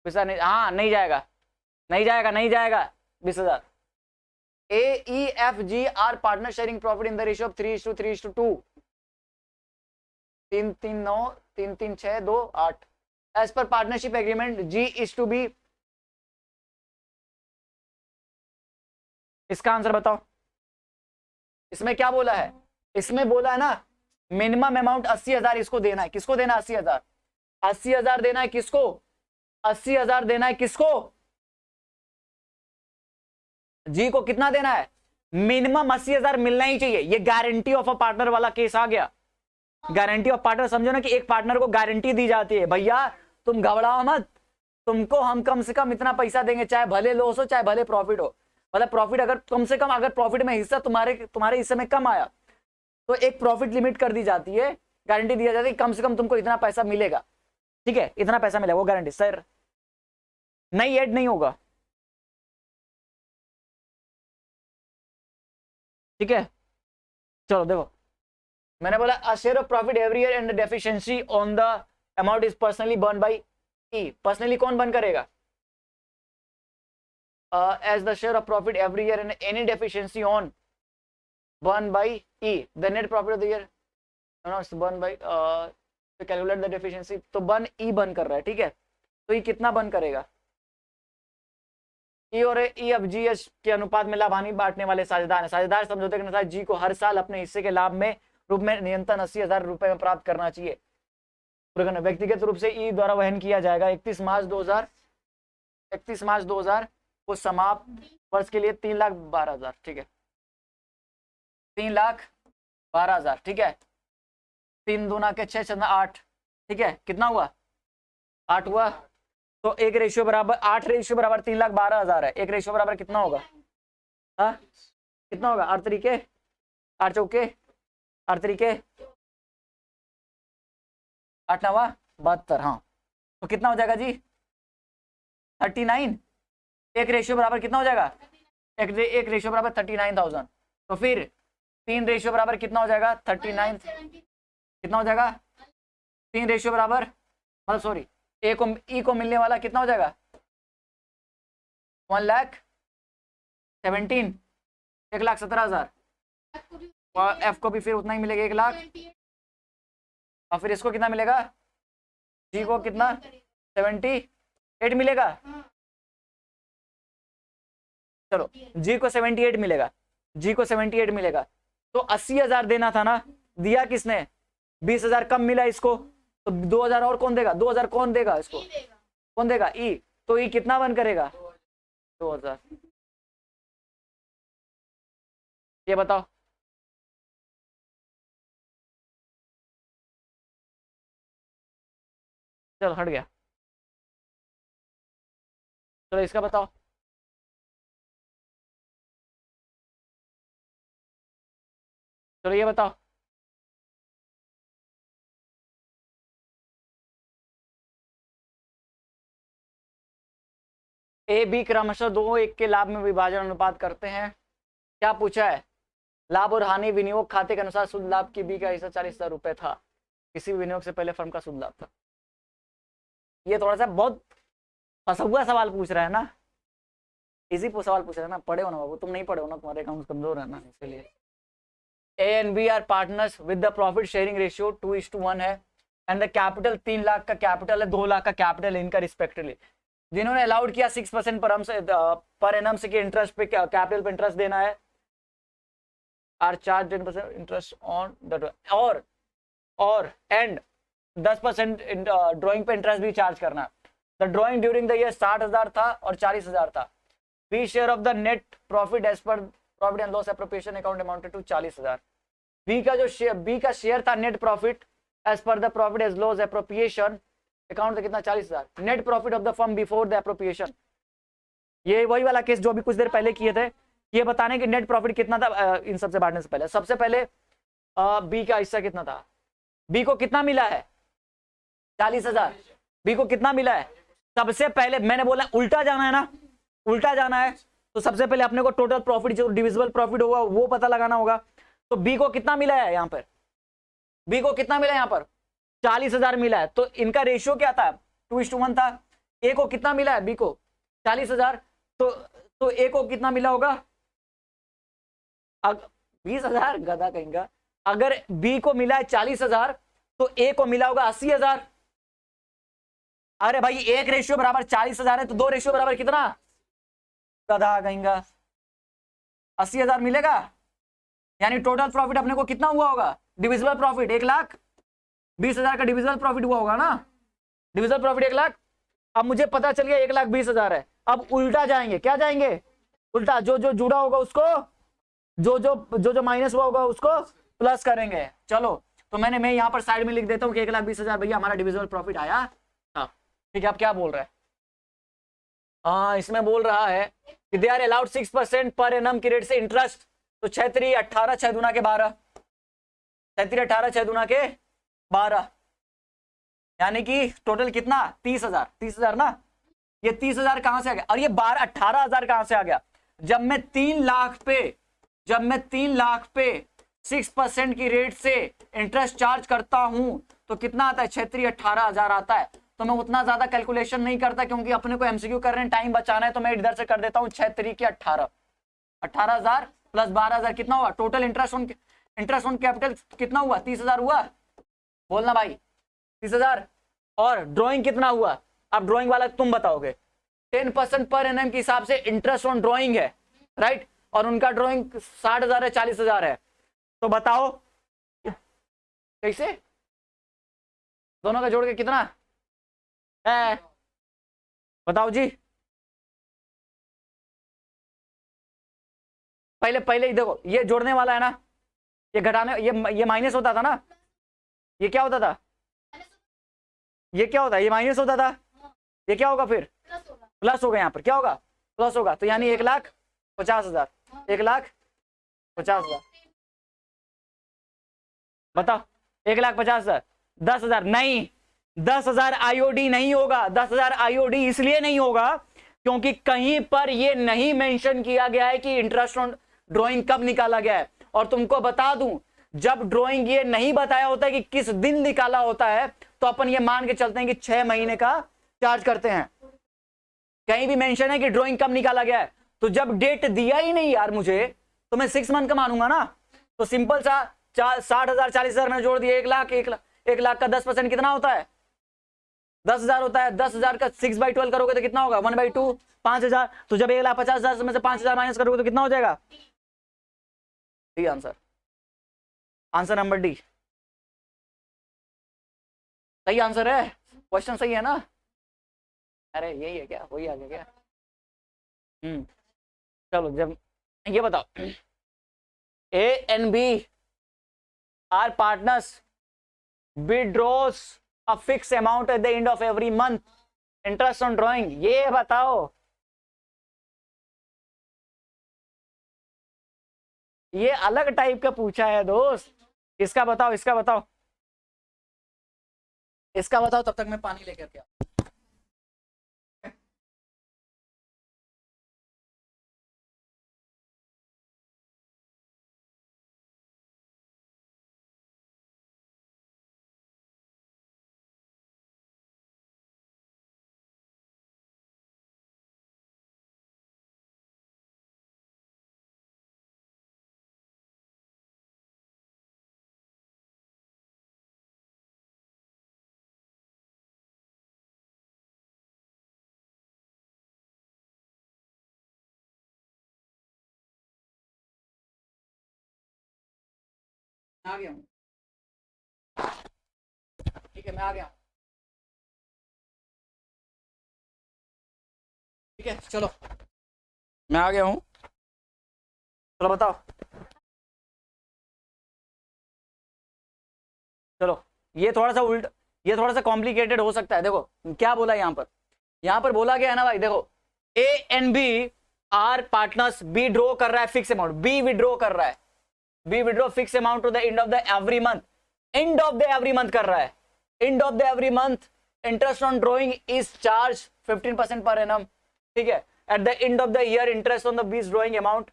नहीं, हाँ नहीं जाएगा, नहीं जाएगा, नहीं जाएगा 20,000। AEFG are partner sharing profit in the ratio of 3:3:2, 3-3-9, 3-3-6, 2-8 as per partnership agreement. G is to be, इसका आंसर बताओ। इसमें क्या बोला है, इसमें बोला है ना मिनिमम अमाउंट 80,000 इसको देना है, किसको देना है 80,000, 80,000 देना है किसको, 80,000 देना है किसको, जी को कितना देना है, मिनिमम 80,000 मिलना ही चाहिए। ये गारंटी ऑफ अ पार्टनर वाला केस आ गया। गारंटी ऑफ पार्टनर समझो ना कि एक पार्टनर को गारंटी दी जाती है, भैया तुम घबराओ मत, तुमको हम कम से कम इतना पैसा देंगे, चाहे भले लॉस हो चाहे भले प्रॉफिट हो। मतलब प्रॉफिट अगर कम से कम, अगर प्रॉफिट में हिस्सा तुम्हारे हिस्से में कम आया तो एक प्रॉफिट लिमिट कर दी जाती है, गारंटी दी जाती है कम से कम तुमको इतना पैसा मिलेगा। ठीक है, इतना पैसा मिलेगा, वो गारंटी सर नहीं ऐड नहीं होगा। ठीक है, चलो देखो मैंने बोला a share of profit every year and deficiency on the amount is personally borne by E. Personally कौन बर्न करेगा, as the share of profit every year and any deficiency on burn by E, the net profit of the year, no it's burn by to calculate the deficiency, तो burn E burn कर रहा है। ठीक है, तो ये कितना बंद करेगा? ई और ई अब जी एच के अनुपात में लाभ हानि बांटने वाले साझेदार हैं। साझेदार समझौते के अनुसार जी को हर साल अपने हिस्से के लाभ में रूप में न्यूनतम 80,000 रुपए में प्राप्त करना चाहिए। व्यक्तिगत रूप से ई द्वारा वहन किया जाएगा। 31 मार्च 2000 को समाप्त वर्ष के लिए 3,12,000। ठीक है, 3,12,000। ठीक है, 3 दूना के 6 6 8। ठीक है, कितना हुआ? 8 हुआ। तो 1 रेशियो बराबर 8 रेशियो बराबर 3,12,000 है। 1 रेशियो बराबर कितना होगा? हाँ, कितना होगा? 8 तरीके 8 चौके 8 तरीके 8 नवा 72। हाँ, तो कितना हो जाएगा जी? 39। 1 रेशियो बराबर कितना हो जाएगा? एक रेशियो बराबर 39,000। तो फिर 3 रेशियो बराबर कितना हो जाएगा? 39। कितना हो जाएगा? 3 रेशियो बराबर मतलब सॉरी ए को मिलने वाला कितना हो जाएगा? 1,17,000। 1,17,000। और एफ को भी फिर उतना ही मिलेगा 1 लाख। और फिर इसको कितना मिलेगा? जी को कितना? 78 मिलेगा। चलो, जी को 78 मिलेगा। जी को 78 मिलेगा। तो 80,000 देना था ना, दिया किसने? 20,000 कम मिला इसको, तो 2,000 और कौन देगा? 2,000 कौन देगा इसको? कौन देगा? ई। तो ई कितना बन करेगा? 2,000। ये बताओ। चलो हट गया। चलो इसका बताओ। चलो ये बताओ। ए बी क्रमशः 2:1 के लाभ में विभाजन अनुपात करते हैं। क्या पूछा है? लाभ और हानि विनियोग खाते के अनुसार शुद्ध लाभ की बी का हिस्सा 40,000 रुपए था। किसी भी विनियोग से पहले फर्म का शुद्ध लाभ था। ये थोड़ा सा बहुत फंसा हुआ सवाल पूछ रहा है ना, इजी सवाल पूछ रहा है ना। पढ़े हो ना बाबू, तुम नहीं पढ़े हो ना, तुम्हारे अकाउंट कमजोर है ना, इसलिए। A and B are partners with the profit sharing ratio 2:1 है। एंड द कैपिटल 3 लाख का कैपिटल है, 2 लाख का कैपिटल इनका रिस्पेक्टिवली। जिन्होंने अलाउड किया 6% पर एनम से इंटरेस्ट पे कैपिटल पे इंटरेस्ट देना है, are charge 10% interest on the और एंड 10% ड्राइंग पे इंटरेस्ट भी चार्ज करना। The drawing during the year 60,000 था और 40,000 था। B share of the net profit as per profit and loss appropriation account amounted to 40,000। B का जो बी का शेयर था net profit as per the profit as loss appropriation account कितना? 40,000। Net profit of the firm before the appropriation. ये वही वाला case जो अभी कुछ देर पहले किए थे। ये बताने कि नेट प्रॉफिट कितना था इन सबसे बांटने से पहले। सबसे पहले बी का हिस्सा कितना था? बी को कितना मिला है? 40,000। बी को कितना मिला है? सबसे पहले मैंने बोला उल्टा जाना है ना, उल्टा जाना है तो सबसे पहले अपने को टोटल प्रॉफिट जो डिविजिबल प्रॉफिट होगा वो पता लगाना होगा। तो बी को कितना मिला है यहाँ पर? बी को कितना मिला है यहाँ पर? 40,000 मिला है। तो इनका रेशियो क्या था? 2:1 था। ए को कितना मिला है? बी को 40,000। तो ए को कितना मिला होगा? 20,000। गधा कहेंगे। अगर बी को मिला है 40,000 तो ए को मिला होगा 80,000। अरे भाई 1 रेशियो बराबर 40,000 है तो 2 रेशियो बराबर कितना? गधा कहेंगे। 80,000 मिलेगा। यानी टोटल प्रॉफिट अपने को कितना हुआ होगा? डिविजिबल प्रॉफिट 1,20,000 का डिविजिबल प्रॉफिट हुआ होगा ना। Divisible profit 1 lakh. अब मुझे पता चल गया 1,20,000 है। अब उल्टा जाएंगे। क्या जाएंगे? उल्टा। जो जो जुड़ा होगा उसको, जो माइनस हुआ होगा उसको प्लस करेंगे। चलो तो मैं यहाँ पर साइड में लिख देता हूँ कि 1,20,000 भैया हमारा डिविजिबल प्रॉफिट आया। हाँ ठीक है। अब क्या बोल रहा है? हाँ इसमें बोल रहा है कि they are allowed 6% per annum की रेट से इंटरेस्ट। तो 6 3 18 6 दूना के 12, 6 3 18 6 दूना के 12, यानी कि टोटल कितना? 30,000। 30,000 ना। ये 30,000 कहां से आ गया? और ये 18,000 कहां से आ गया? जब मैं 3 लाख पे 6% की रेट से इंटरेस्ट चार्ज करता हूं तो कितना आता है? 6 3 18,000 आता है। तो मैं उतना ज्यादा कैलकुलेशन नहीं करता क्योंकि अपने को एमसीक्यू कर रहे हैं, टाइम बचाना है, तो मैं इधर से कर देता हूं 6 3 18, 18,000 प्लस 12,000 कितना हुआ? टोटल इंटरेस्ट ऑन कैपिटल कितना हुआ? 30,000 हुआ। बोलना भाई 30,000। और ड्रॉइंग कितना हुआ? अब ड्राइंग वाला तुम बताओगे 10% पर एनएम के हिसाब से इंटरेस्ट ऑन ड्राइंग है, राइट, और उनका ड्राइंग 60,000 है 40,000 है, तो बताओ कैसे, दोनों का जोड़ के कितना है, बताओ जी। पहले पहले ही देखो, ये जोड़ने वाला है ना, ये घटाने, ये माइनस होता था ना, ये क्या होता था, ये क्या होता है, ये माइनस होता था, ये क्या होगा फिर प्लस होगा, यहाँ पर क्या होगा प्लस होगा, तो यानी 1,50,000, 1,50,000, बताओ 1,50,000, 10,000 नहीं, 10,000 आईओडी नहीं होगा, 10,000 आईओडी इसलिए नहीं होगा क्योंकि कहीं पर ये नहीं मेंशन किया गया है कि इंटरेस्ट ऑन ड्राइंग कब निकाला गया है। और तुमको बता दूं, जब ड्राइंग ये नहीं बताया होता है कि किस दिन निकाला होता है, तो अपन ये मान के चलते हैं कि 6 महीने का चार्ज करते हैं। कहीं भी मेंशन है कि ड्राइंग कब निकाला गया है, तो जब डेट दिया ही नहीं यार मुझे, तो मैं 6 मंथ का मानूंगा ना। तो सिंपल सा 60,000 40,000 मैंने जोड़ दिया, 1 लाख का 10% कितना होता है, 10,000 होता है। 10,000 का 6/12 करोगे तो कितना होगा, 1/2, 5,000। तो जब 1,50,000 में से 5,000 माइनस करोगे तो कितना हो जाएगा, D answer, answer number D सही आंसर है। क्वेश्चन सही है ना, अरे यही है क्या, वही आ गया क्या। चलो जब ये बताओ, A and B are partners, B draws a fixed amount at the end of every month, interest on drawing, ये बताओ, ये अलग टाइप का पूछा है दोस्त, इसका बताओ, इसका बताओ, इसका बताओ, तब तक मैं पानी लेकर के आ गया हूँ, ठीक है मैं आ गया हूँ, ठीक है चलो मैं आ गया हूँ, चलो बताओ, चलो ये थोड़ा सा उल्ट, ये थोड़ा सा कॉम्प्लिकेटेड हो सकता है। देखो क्या बोला यहाँ पर बोला गया है ना भाई, देखो A and B are partners, B draw कर रहा है फिक्स अमाउंट, बी विड्रॉ कर रहा है, B withdraw fix amount to the end of the every month, end of the every month कर रहा है, end of the every month interest on drawing is charge 15% per annum, ठीक है। At the end of the year interest on the B's drawing amount,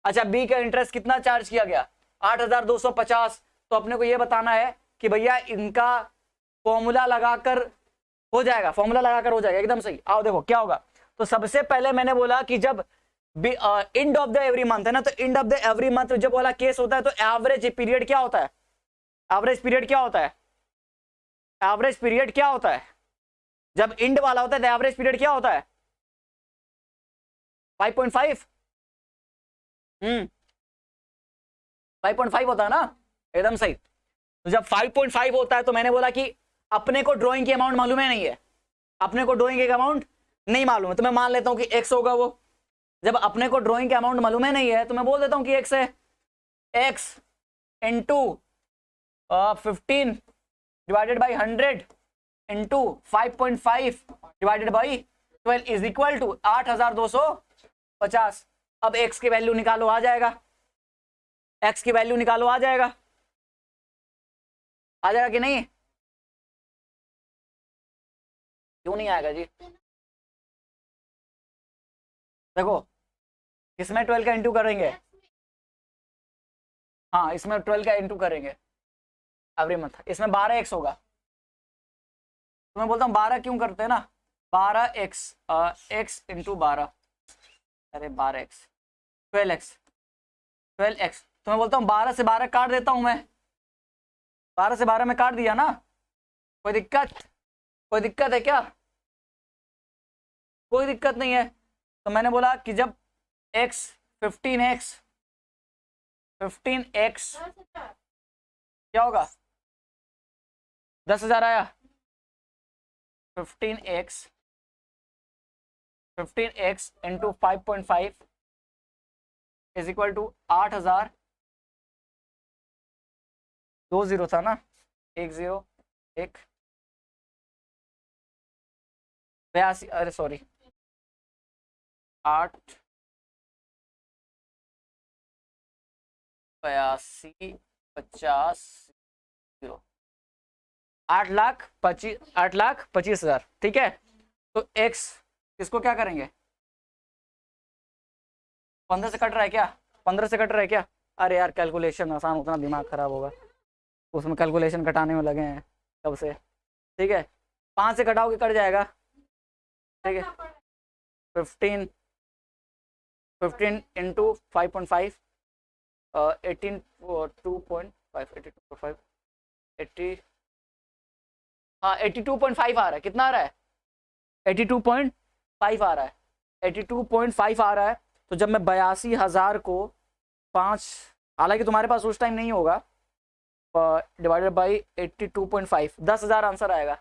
अच्छा B का interest कितना charge किया गया, 8,250। तो अपने को ये बताना है कि भैया इनका फॉर्मूला लगाकर हो जाएगा, फॉर्मूला लगाकर हो जाएगा, एकदम सही। आओ देखो क्या होगा, तो सबसे पहले मैंने बोला कि जब and of the every month है ना, तो and of the every month जब वाला केस होता है तो एवरेज पीरियड क्या होता है, एवरेज पीरियड क्या होता है, एवरेज पीरियड क्या होता है, जब एंड वाला होता है तो एवरेज पीरियड क्या होता है 5.5, 5.5 होता है ना, एकदम सही। तो जब 5.5 होता है तो मैंने बोला कि अपने को ड्राइंग की अमाउंट मालूम है नहीं है, अपने को ड्राइंग की अमाउंट नहीं मालूम है, तो मैं मान लेता हूं कि x होगा वो। जब अपने को ड्राइंग की अमाउंट मालूम है नहीं है तो मैं बोल देता हूं कि x है, x into 15 divided by 100 into 5.5 divided by 12 is equal to 8,250। अब x की वैल्यू निकालो, आ जाएगा, x की वैल्यू निकालो, आ जाएगा, आ जाएगा कि नहीं, क्यों नहीं आएगा जी। देखो इसमें 12 का इंटू करेंगे, हाँ इसमें 12 का इंटू करेंगे एवरी मंथ, इसमें 12x होगा। तो मैं बोलता हूँ 12 क्यों करते हैं ना, 12x, x इंटू 12, अरे 12x 12x 12x, तो मैं बोलता हूँ 12 से 12 काट देता हूं मैं, 12 से 12 में काट दिया ना, कोई दिक्कत, कोई दिक्कत है क्या, कोई दिक्कत नहीं है। तो मैंने बोला कि जब x 15x क्या होगा, 10,000 आया। 15x into 5.5 is equal to 8,000, 2 0 था ना, 1 0 1 82, अरे सॉरी 8 82 50 0, 8,25,000। ठीक है, तो x इसको क्या करेंगे, 15 से कट रहा है क्या, 15 से कट रहा है क्या। अरे यार कैलकुलेशन आसान होता ना, दिमाग खराब होगा, उसमें कैलकुलेशन कटाने में लगे हैं कब से। ठीक है, 5 से कटाओगे कट जाएगा। ठीक है, 15 इंटू 5.5 82.5 80, हाँ 82.5 आ रहा है। कितना आ रहा है, 82.5 आ रहा है, 82.5 आ रहा है। तो जब मैं 82,000 को 5, हालांकि तुम्हारे पास उस टाइम नहीं होगा, डिवाइडेड बाई 82.5, 10,000 आंसर आएगा,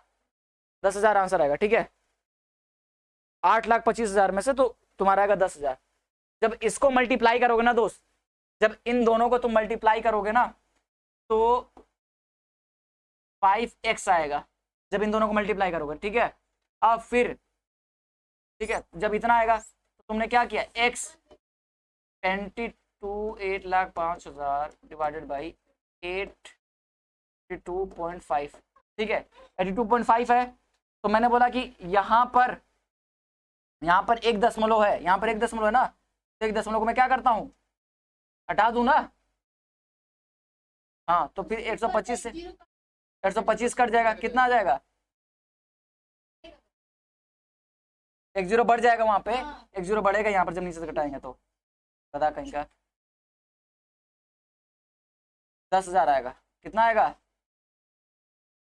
10,000 आंसर आएगा। ठीक है, 8,25,000 में से तो तुम्हारा आएगा 10,000। जब इसको मल्टीप्लाई करोगे ना दोस्त, जब इन दोनों को तुम मल्टीप्लाई करोगे ना तो 5x आएगा, जब इन दोनों को मल्टीप्लाई करोगे। ठीक है, अब फिर ठीक है, जब इतना आएगा तो तुमने क्या किया, x 8,05,000 डिवाइडेड बाई 82.5। ठीक है, 82.5 है। तो मैंने बोला कि यहाँ पर एक दशमलव है, यहाँ पर एक दशमलव है ना, तो एक दशमलव को मैं क्या करता हूँ, हटा दूं ना। हाँ, तो फिर 125 से 125 कट जाएगा, कितना आ जाएगा, 1 0 बढ़ जाएगा, वहां पे 1 0 बढ़ेगा यहाँ पर जब नीचे से घटाएंगे तो पता कहीं का 10,000 आएगा। कितना आएगा,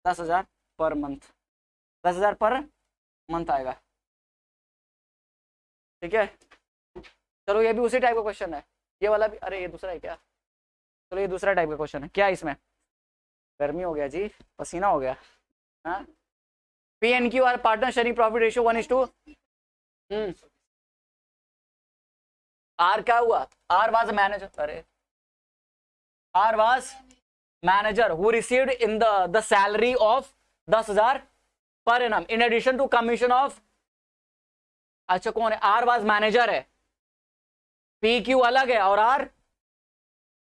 10,000 पर मंथ, 10,000 पर मंथ आएगा। ठीक है, चलो ये भी उसी टाइप का क्वेश्चन है, ये वाला भी। अरे ये दूसरा है क्या, चलो ये दूसरा टाइप का क्वेश्चन है। क्या इसमें, गर्मी हो गया जी, पसीना हो गया। हाँ, P N Q R partner sharing profit ratio 1:2। R क्या हुआ, आर वाज मैनेजर, अरे R was manager who received in the salary of 10,000 per annum in addition to commission of. अच्छा कौन है, आर वाज मैनेजर है, P Q अलग है और आर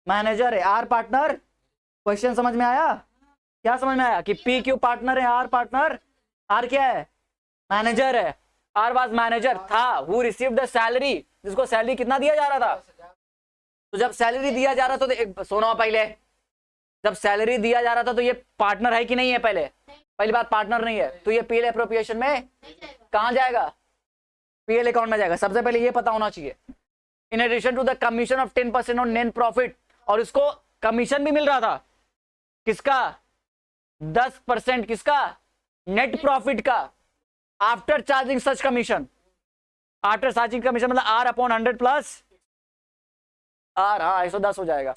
मैनेजर है, आर पार्टनर। क्वेश्चन समझ में आया, क्या समझ में आया कि पी क्यू पार्टनर है, आर पार्टनर, आर क्या है, मैनेजर है। आर वाज मैनेजर था हु रिसीव्ड द सैलरी, जिसको सैलरी कितना दिया जा रहा था। तो जब सैलरी दिया जा रहा था तो सुनो पहले, जब सैलरी दिया जा रहा था तो ये पार्टनर है कि नहीं है, पहली बात पार्टनर नहीं है, तो ये पीएल एप्रोप्रिएशन में कहां जाएगा, पीएल अकाउंट में जाएगा। सबसे पहले ये पता होना चाहिए। In addition to the commission of 10% on net profit, और इसको कमीशन भी मिल रहा था, किसका, 10%, किसका, नेट प्रॉफिट का, after charging such commission. After charging commission मतलब आर अपॉन 100 प्लस आर, हाँ 110 हो जाएगा।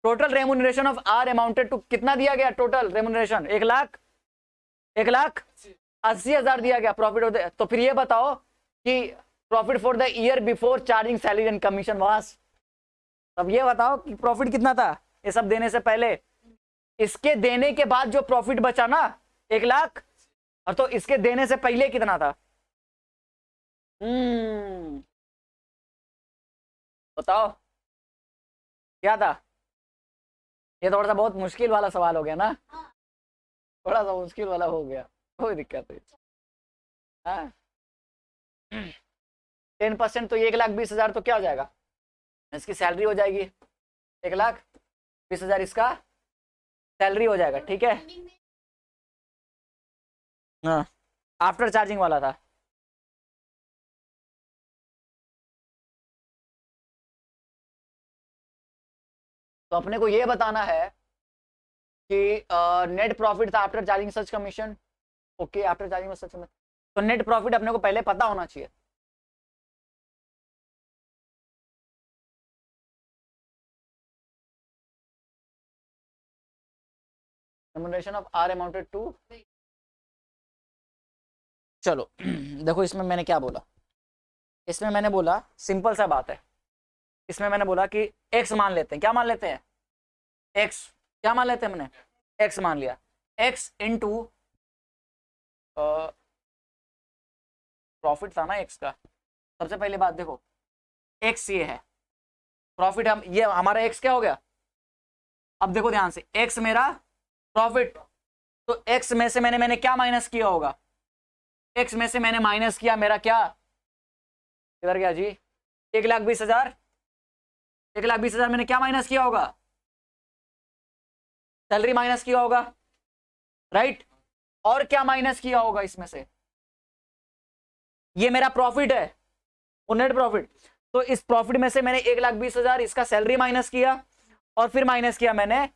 Total remuneration of R amounted to, कितना दिया गया टोटल रेमुनरेशन, 1,80,000 दिया गया प्रॉफिट। तो फिर ये बताओ कि profit for the year before charging salary and commission वास, अब ये बताओ कि प्रॉफिट कितना था ये सब देने से पहले। इसके देने के बाद जो प्रॉफिट बचा ना 1,00,000, और तो इसके देने से पहले कितना था, बताओ क्या था। ये थोड़ा सा बहुत मुश्किल वाला सवाल हो गया ना, थोड़ा सा मुश्किल वाला हो गया, कोई दिक्कत नहीं। हाँ 10% तो 1,20,000 तो क्या हो जाएगा, इसकी सैलरी हो जाएगी, 1,20,000 इसका सैलरी हो जाएगा। ठीक है, हाँ आफ्टर चार्जिंग वाला था। तो अपने को ये बताना है कि नेट प्रॉफिट था after charging such commission. Okay, after charging such commission, तो नेट प्रॉफिट अपने को पहले पता होना चाहिए। remuneration of R amounted to, चलो देखो इसमें मैंने क्या बोला, इसमें मैंने बोला सिंपल सा बात है, इसमें मैंने बोला कि x मान लेते हैं, क्या मान लेते हैं, x क्या मान लेते हैं, मैंने x मान लिया, x इंटू प्रॉफिट था ना x का, सबसे पहली बात देखो x ये है प्रॉफिट, हम ये हमारा x क्या हो गया, अब देखो ध्यान से x मेरा प्रॉफिट, तो x में से मैंने क्या माइनस किया होगा, x में से मैंने माइनस किया मेरा क्या, इधर गया जी 1,20,000, 1,20,000 मैंने क्या माइनस किया होगा, सैलरी माइनस किया होगा, राइट, और क्या माइनस किया होगा इसमें से, ये मेरा प्रॉफिट है और नेट प्रॉफिट, तो इस प्रॉफिट में से मैंने 1,20,000 इसका सैलरी माइनस किया, और फिर माइनस किया मैंने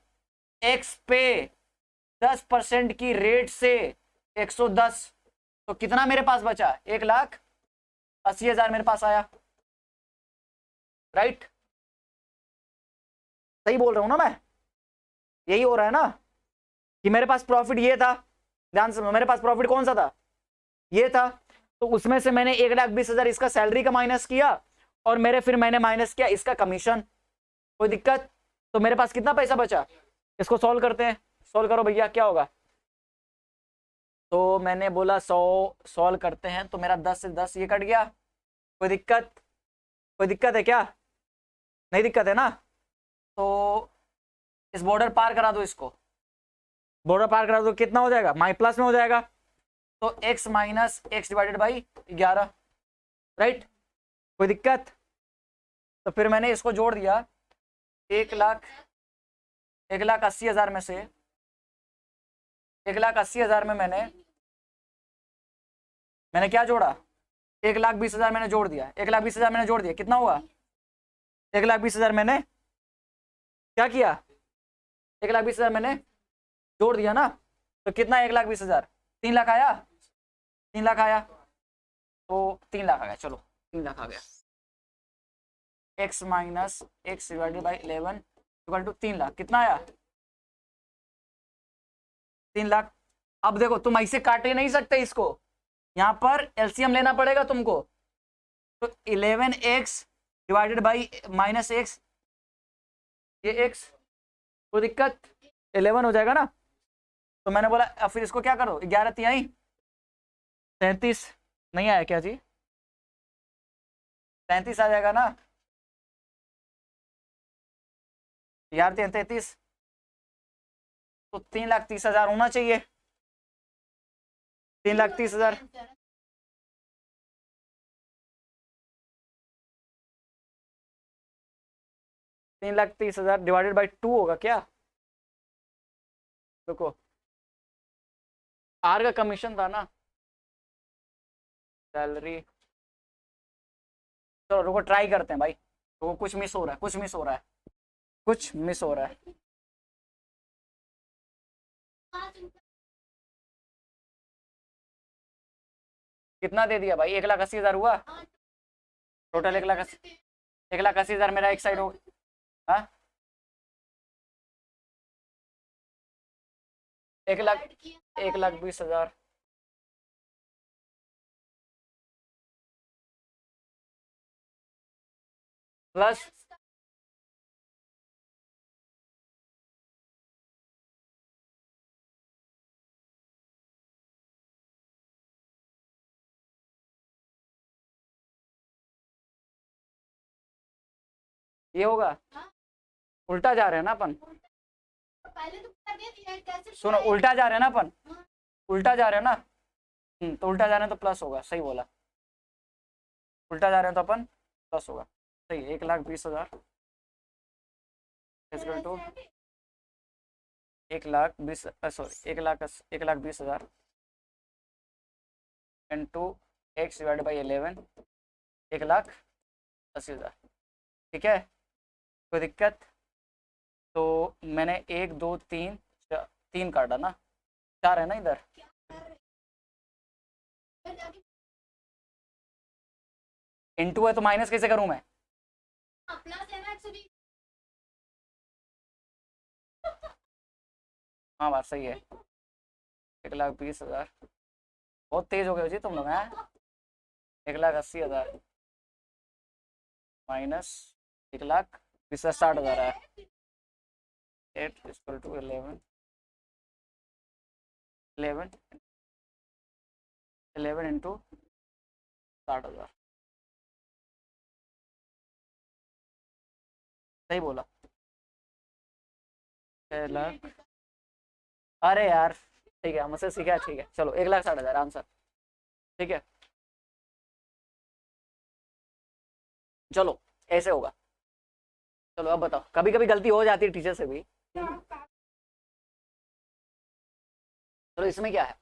एक्स पे 10% की रेट से 110, तो कितना मेरे पास बचा, 1,80,000 मेरे पास आया, राइट, सही बोल रहा हूं ना मैं, यही हो रहा है ना कि मेरे पास प्रॉफिट ये था, ध्यान से मेरे पास प्रॉफिट कौन सा था, ये था, तो उसमें से मैंने 1,20,000 इसका सैलरी का माइनस किया, और फिर मैंने माइनस किया इसका कमीशन, कोई दिक्कत, तो मेरे पास कितना पैसा बचा, इसको सॉल्व करते हैं, सॉल्व करो भैया क्या होगा, तो मैंने बोला 100 सॉल्व करते हैं, तो मेरा 10 से 10 ये कट गया, कोई दिक्कत, कोई दिक्कत है क्या, नहीं दिक्कत है ना, तो इस बॉर्डर पार करा दो, इसको बॉर्डर पार करा दो, कितना हो जाएगा, माइ प्लस में हो जाएगा, तो x minus X divided by 11, right, कोई दिक्कत, तो फिर मैंने इसको जोड़ दिया, 1,80,000 में से 1,80,000 में मैंने क्या जोड़ा, 1,20,000 मैंने जोड़ दिया, 1,20,000 मैंने जोड़ दिया, कितना हुआ, 1,20,000 मैंने क्या किया, 1,20,000 मैंने जोड़ दिया ना, तो कितना 1,20,000, 3 लाख आया, 3 लाख आया, तो 3 लाख आ गया, चलो 3 लाख आ गया, x minus X divided by 11 equal to 3 lakh, कितना आया, 3 लाख। अब देखो तुम ऐसे काटे नहीं सकते इसको, यहां पर एलसीएम लेना पड़ेगा तुमको, तो 11x divided by minus x, ये x, कोई दिक्कत, 11 हो जाएगा ना, तो मैंने बोला अब फिर इसको क्या करो, 11 तिहाई 33, नहीं आया क्या जी, 33 आ जाएगा ना, 33, तो 3,30,000 होना चाहिए, 3,30,000, 3,30,000 डिवाइडेड बाई 2 होगा क्या, देखो आर का कमीशन था ना, सैलरी, चलो रुको ट्राई करते हैं भाई, तो कुछ मिस हो रहा है, कुछ मिस हो रहा है, कुछ मिस हो रहा है, कितना दे दिया भाई, 1,80,000 हुआ टोटल, 1,80,000 मेरा एक साइड हो, हाँ 1,20,000, प्लस ये होगा, उल्टा जा रहे हैं ना अपन, सुनो उल्टा जा रहे हैं ना अपन, उल्टा जा रहे हैं ना, तो उल्टा जा रहे हैं तो प्लस होगा, सही बोला, उल्टा जा रहे हैं तो अपन प्लस होगा, सही, 1,20,000 equal to 1,20,000, sorry 1,20,000 into X divide by 11, 1,80,000, ठीक है, कोई दिक्कत, तो मैंने 1 2 3 3 काटा ना, 4 है ना इधर, इंटू है तो माइनस कैसे करूं मैं, हाँ बात सही है, 1,20,000। बहुत तेज हो गए जी तुम लोग हैं। 1,80,000 माइनस 1,60,000 है। 8 इक्वल टू 11 11 11 इंटू 60,000। सही बोला, 6 लाख। अरे यार ठीक है, मुझसे सीखा है, ठीक है चलो 1,60,000 आंसर। ठीक है चलो ऐसे होगा। चलो अब बताओ, कभी कभी गलती हो जाती है टीचर से भी। चलो इसमें क्या है,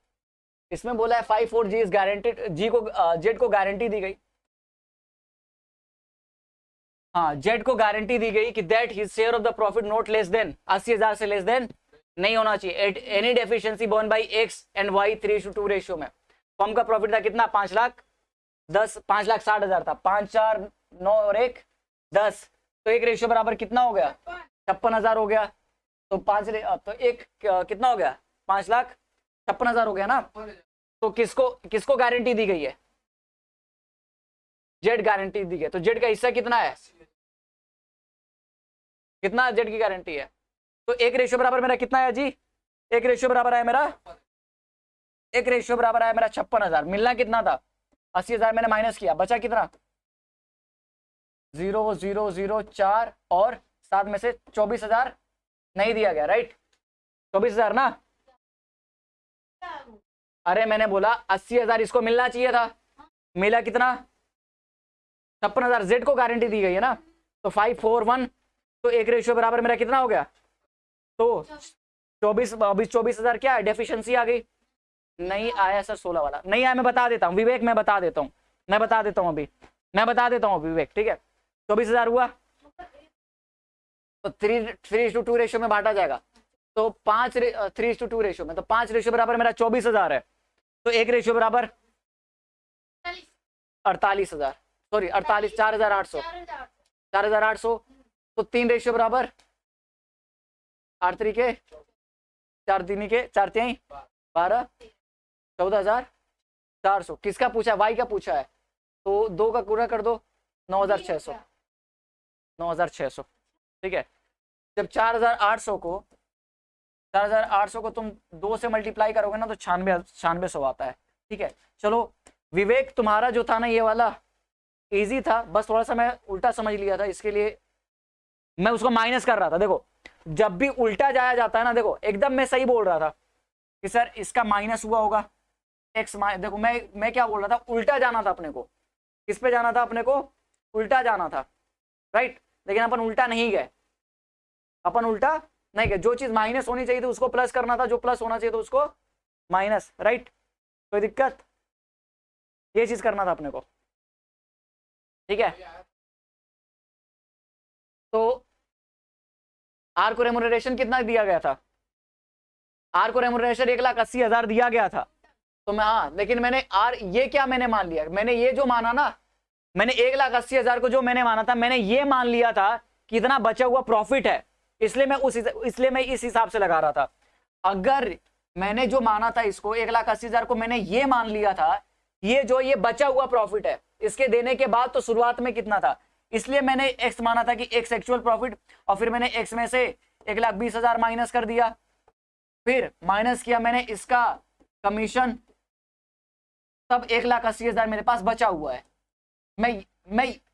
इसमें बोला है 5,4G इज गारंटेड, जी को जेड को गारंटी दी गई। हाँ जेड को गारंटी दी गई कि that his share of the profit not less than 80,000 से लेस देन नहीं होना चाहिए at any deficiency borne by X and Y 3:2 ratio में। फर्म का प्रॉफिट था कितना, 5,60,000 था। 5 4 9 और 1 10, तो एक रेशियो बराबर कितना हो गया, 56,000 हो गया। तो तो एक कितना हो गया, 5,56,000 हो गया ना। तो किसको किसको गारंटी दी गई है, जेड गारंटी दी गई। तो जेड का हिस्सा कितना है, कितना जेड की गारंटी है। तो एक रेशियो बराबर मेरा कितना है जी, एक रेशियो बराबर है मेरा, एक रेशियो बराबर है मेरा 56,000। मिलना कितना था, 80,000 मैंने माइनस किया, बचा कितना 0 0 0 4 और 7 में से 24,000 नहीं दिया गया, राइट 24,000 ना। अरे मैंने बोला 80,000 इसको मिलना चाहिए था, मिला कितना 56,000, जेड को गारंटी दी गई है ना। तो 541, तो एक रेशियो बराबर मेरा कितना हो गया, तो 24,000 क्या है, डेफिशिएंसी आ गई। नहीं आया सर 16 वाला नहीं आया, मैं बता देता हूँ विवेक, मैं बता देता हूँ अभी, मैं बता देता हूँ विवेक, ठीक है 24,000 हुआ तो 3:2 रेशियो में बांटा जाएगा। तो 3:2 रेशियो में, तो 5 रेशियो बराबर मेरा 24,000 है। तो एक रेशियो बराबर 48,000, सॉरी 48 4,800 4,800। तो 3 रेशियो बराबर 8 तरीके 4 तीन के 4 3 12 14,400। किसका पूछा है, वाई का पूछा है। तो 2 का पूरा कर दो 9,600 9,600। ठीक है, जब 4,800 को तुम 2 से मल्टीप्लाई करोगे ना तो 96 आता है। ठीक है चलो विवेक, तुम्हारा जो था ना ये वाला इजी था, बस थोड़ा सा मैं उल्टा समझ लिया था, इसके लिए मैं उसको माइनस कर रहा था। देखो जब भी उल्टा जाया जाता है ना, देखो एकदम मैं सही बोल रहा था कि सर इसका माइनस हुआ होगा एक्स, देखो मैं क्या बोल रहा था, उल्टा जाना था अपने को। किस पे जाना था अपने को, उल्टा जाना था, राइट। लेकिन अपन उल्टा नहीं गए, जो चीज माइनस होनी चाहिए थी उसको प्लस करना था, जो प्लस होना चाहिए था उसको माइनस, राइट। कोई दिक्कत, ये चीज करना था अपने को। ठीक है तो आर को रेम्यूनरेशन कितना दिया गया था, आर को रेम्यूनरेशन 1,80,000 दिया गया था। तो मैं हाँ, लेकिन मैंने आर ये क्या मैंने मान लिया, मैंने ये जो माना ना, मैंने 1,80,000 को जो मैंने माना था, मैंने ये मान लिया था कि इतना बचा हुआ प्रॉफिट है, इसलिए मैं इस हिसाब से लगा रहा था। अगर मैंने जो माना था इसको 1,80,000 को मैंने ये मान लिया था, ये बचा हुआ प्रॉफिट है इसके देने के बाद, तो शुरुआत में कितना था, इसलिए मैंने एक्स माना था कि एक्स एक्चुअल प्रॉफिट, और फिर मैंने एक्स में से 1,20,000 माइनस कर दिया, फिर माइनस किया मैंने इसका कमीशन, तब 1,80,000 मेरे पास बचा हुआ है। मैं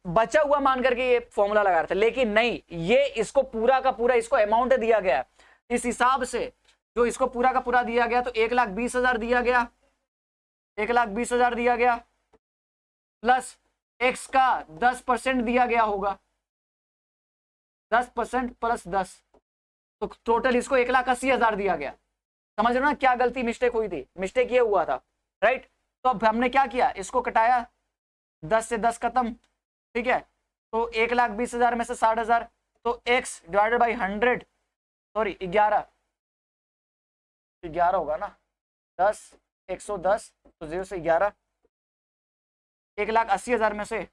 बचा हुआ मान करके ये फॉर्मूला लगा रहा था, लेकिन नहीं, ये इसको पूरा का पूरा इसको अमाउंट दिया गया इस हिसाब से, जो इसको पूरा का पूरा दिया गया, तो 1,20,000 दिया गया, 1,20,000 दिया गया, प्लस एक्स का 10% दिया गया होगा, 10% प्लस 10, तो टोटल इसको 1,80,000 दिया गया। समझ रहे हो ना क्या गलती मिस्टेक हुई थी, मिस्टेक ये हुआ था, राइट। तो अब हमने क्या किया, इसको कटाया, 10 से 10 खत्म। ठीक है, तो 1,20,000 में से 60,000, तो x डिवाइडेड बाई 100, सॉरी 11 होगा ना, 10 110, तो 0 से 11, 1,80,000 में से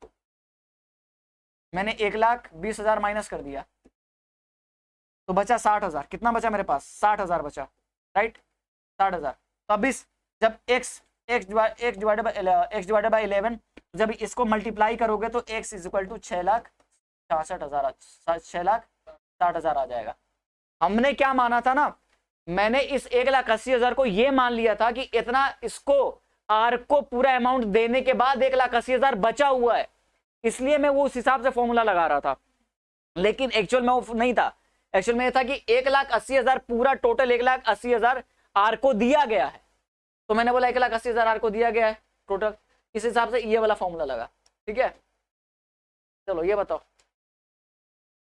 मैंने 1,20,000 माइनस कर दिया, तो बचा 60,000। कितना बचा मेरे पास, 60,000 बचा। राइट, 60,000। तो अब इस जब x डिवाइडेड बाई 11, जब इसको मल्टीप्लाई करोगे तो x इज इक्वल टू 6,66,000, 6,60,000 आ जाएगा। हमने क्या माना था ना, मैंने इस 1,80,000 को ये मान लिया था कि इतना इसको आर को पूरा अमाउंट देने के बाद 1,80,000 बचा हुआ है, इसलिए मैं वो उस हिसाब से फॉर्मूला लगा रहा था। लेकिन एक्चुअल में वो नहीं था, एक्चुअल में ये था कि 1,80,000 पूरा टोटल 1,80,000 आर को दिया गया है, तो मैंने बोला 1,80,000 आर को दिया गया है टोटल, इस हिसाब से ये वाला फॉर्मूला लगा। ठीक है, चलो ये बताओ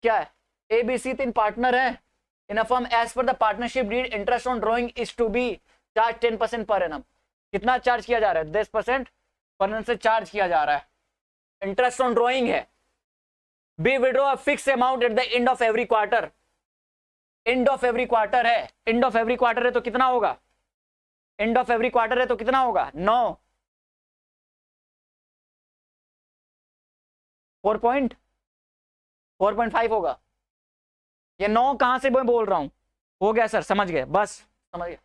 क्या है, एबीसी 3 पार्टनर है in a firm, as per the partnership deed interest on drawing is to be charge 10% per annum. कितना चार्ज किया जा रहा है? 10% पर एनम से चार्ज किया जा रहा है, इंटरेस्ट ऑन ड्रॉइंग है। B withdraw a fix amount at the end of every quarter, end of every quarter है, एंड ऑफ एवरी क्वार्टर है तो कितना होगा, एंड ऑफ एवरी क्वार्टर है तो कितना होगा 9, 4.5 होगा। ये 9 कहां से मैं बोल रहा हूं, हो गया सर, समझ गए, बस समझ गए।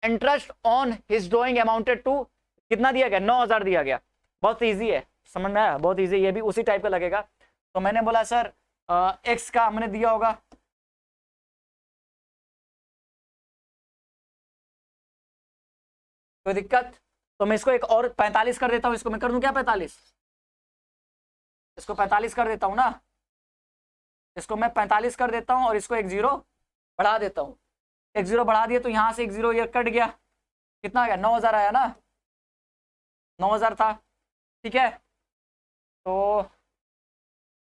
Interest on his drawing amounted to, कितना दिया गया, 9,000 दिया गया। बहुत इजी है, समझ में आया, बहुत इजी, ये भी उसी टाइप का लगेगा। तो मैंने बोला सर एक्स का हमने दिया होगा, कोई दिक्कत? तो मैं इसको एक और 45 कर देता हूं, इसको मैं कर दूं क्या 45, इसको 45 कर देता हूं ना, इसको मैं 45 कर देता हूं और इसको 1 0 बढ़ा देता हूं। 1 0 बढ़ा दिया तो यहां से 1 0 ये कट गया, कितना आ गया, 9,000 आया ना, 9,000 था। ठीक है, तो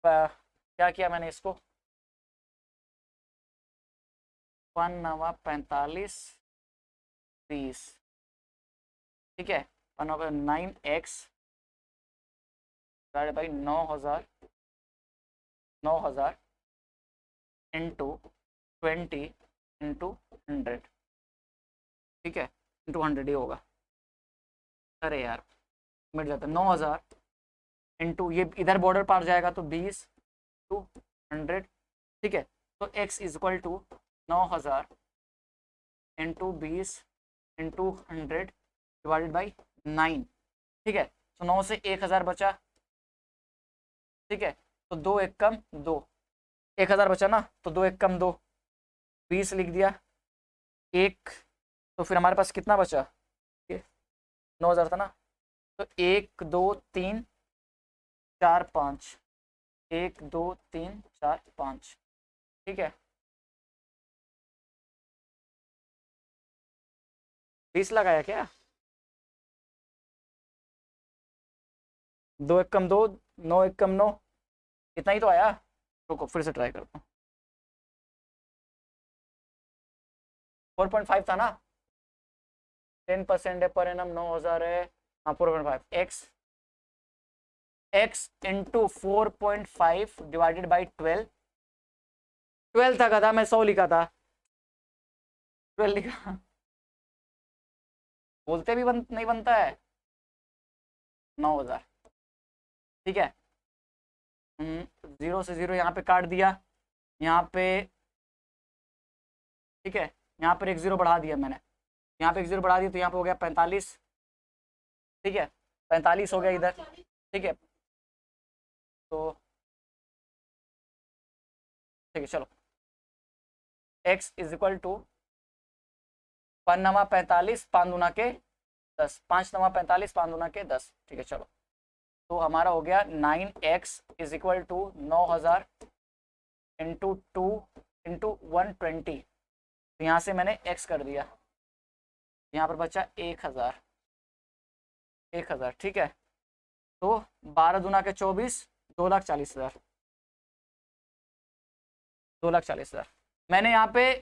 क्या किया मैंने, इसको 1 9 45 30, ठीक है, 9x divided by 9,000 into 20 into 100, ठीक है, इंटू 100 ही होगा। अरे यार मिट जाता है, 9,000 इंटू ये इधर बॉर्डर पार जाएगा तो 20 टू 100, ठीक है। तो x is equal to 9,000 into 20 into 100 divided by 9, ठीक है। तो 9 से 1,000 बचा, ठीक है, तो 2 1 कम 2, 1,000 बचा ना, तो 2 1 कम 2, 20 लिख दिया, 1, तो फिर हमारे पास कितना बचा, 9,000 था ना, तो 1 2 3 4 5, 1 2 3 4 5, ठीक है, 20 लगाया क्या, 2 1 कम 2, 9 1 कम 9, इतना ही तो आया। रुको फिर से ट्राई करता हूँ, 4.5 था ना, 10% है पर एनम, 9,000 है, हाँ 4.5, x इंटू 4.5 डिवाइडेड बाई 12 था, मैं 100 लिखा था, 12 लिखा, बोलते भी नहीं बनता है, 9,000, ठीक है। 0 से 0 यहाँ पे काट दिया, यहाँ पे, ठीक है, यहाँ पर 1 0 बढ़ा दिया मैंने, यहाँ पे 1 0 बढ़ा दिया तो यहाँ पे हो गया 45, ठीक है, 45 हो गया इधर, ठीक है। तो ठीक है, चलो x इज इक्वल टू 1 9 45 5 दूना के 10, 5 9 45 5 दूना के 10, ठीक है। चलो तो हमारा हो गया 9x is equal to 9,000 into 2 into 120, तो यहाँ से मैंने x कर दिया, यहाँ पर बचा 1,000, 1,000, ठीक है। तो 12 दूना के 24, 2,40,000, 2,40,000, मैंने यहाँ पे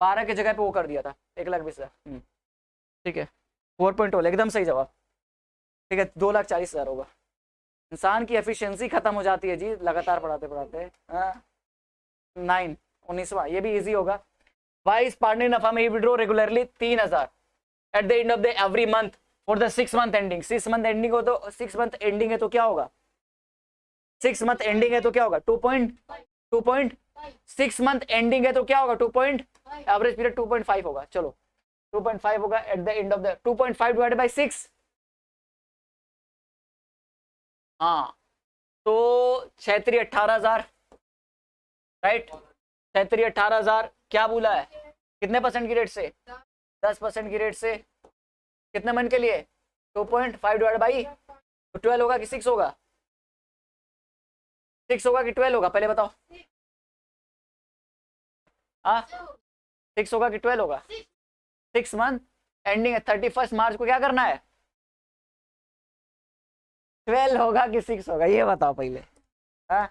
12 की जगह पे वो कर दिया था 1,20,000, ठीक है, 4.0 एकदम सही जवाब, ठीक है, 2,40,000 होगा। इंसान की एफिशिएंसी खत्म हो जाती है जी लगातार पढ़ाते पढ़ाते। 9 19वां, ये भी इजी होगा। वाइस पार्टनर नफा में withdraw regularly 3,000 eight the end of the every month for the 6 month ending, 6 month ending हो तो 6 मंथ एंडिंग है तो क्या होगा, 6 मंथ एंडिंग है तो क्या होगा 2.6 मंथ एंडिंग है तो क्या होगा 2. एवरेज पीरियड 2.5 होगा। चलो 2.5 होगा eight the end of the 2.5 divided by 6। हाँ तो 6×3 = 18,000 राइट। 6×3 = 18,000 क्या बोला है, कितने परसेंट की रेट से, 10% की रेट से। कितने मंथ के लिए, 2.5 डिवाइड बाई 12 होगा कि 6 होगा, 6 होगा कि 12 होगा, पहले बताओ। हाँ 6 होगा कि 12 होगा। 6 मंथ एंडिंग है 31 मार्च को, क्या करना है, 12 होगा कि 6 होगा, ये बताओ पहले। हाँ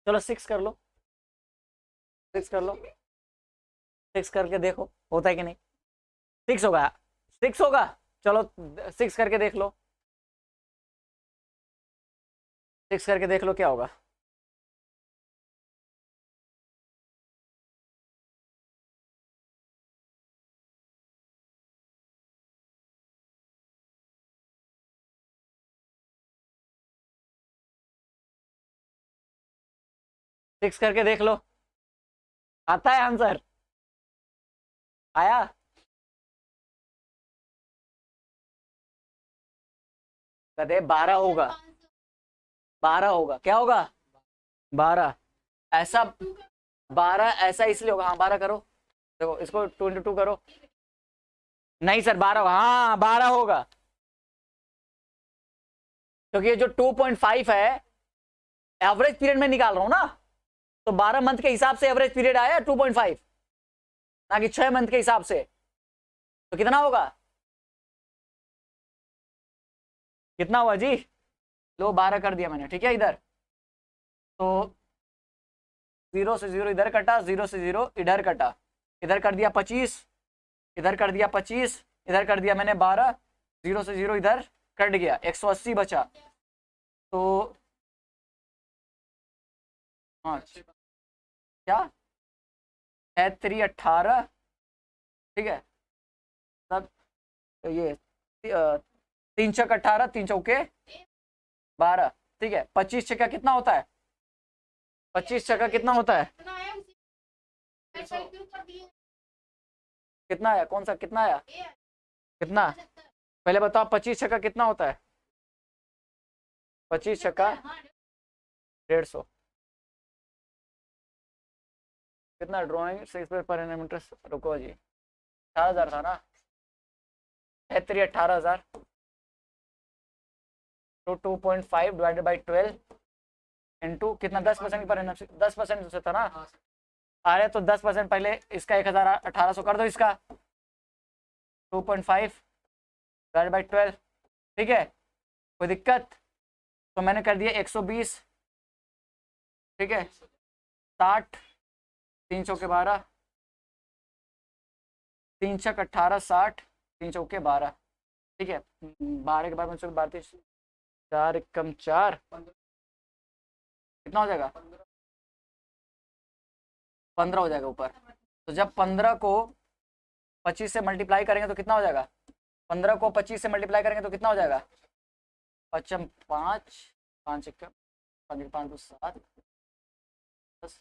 चलो 6 कर लो, 6 कर लो, 6 करके देखो होता है कि नहीं। 6 होगा, 6 होगा, चलो 6 करके देख लो, 6 करके देख लो क्या होगा। सिक्स करके देख लो, आता है आंसर, आया। कहते 12 होगा, 12 होगा, क्या होगा 12 ऐसा, 12 ऐसा इसलिए होगा। हाँ 12 करो, देखो इसको 2 × 2 करो, नहीं सर 12 होगा, हाँ 12 होगा, क्योंकि ये जो 2.5 है एवरेज पीरियड में निकाल रहा हूं ना, तो 12 मंथ के हिसाब से एवरेज पीरियड आया 2.5, ना कि 6 मंथ के हिसाब से। तो कितना होगा, कितना हुआ जी, लो 12 कर दिया मैंने, ठीक है। इधर तो 0 से 0 इधर कटा, 0 से 0 इधर कटा, इधर कर दिया 25, इधर कर दिया 25, इधर कर दिया मैंने 12, 0 से 0 इधर कट गया, 180 बचा। तो हाँ क्या 6×3 = 18, ठीक है। तब तो ये 3×6 = 18, 3×4 = 12, ठीक है। 25×6 कितना होता है, 25×6 कितना होता है, कितना आया, कौन सा कितना आया, कितना, पहले बताओ 25×6 कितना होता है, 25×6 150, कितना ड्रॉइंग 6 पर एन मीटर, रुको जी 18,000 था ना, 18,000 तो 2.5 डिवाइडेड बाई 12 इंटू कितना, 10% पर एन, 10% से था ना। अरे तो 10% पहले इसका 1,1800 कर दो, इसका 2.5 डिवाइडेड बाई 12, ठीक है। कोई दिक्कत, तो मैंने कर दिया 120, ठीक है। 60, 3×4 = 12, 3×6 = 18, 60, 3×4 = 12, ठीक है। 12 के बाद 12, 4 × 4 कितना हो जाएगा, 15 हो जाएगा ऊपर। तो जब 15 को 25 से मल्टीप्लाई करेंगे तो कितना हो जाएगा, 15 को 25 से मल्टीप्लाई करेंगे तो कितना हो जाएगा, 5 × 5, 5 × 5 = 7, 10,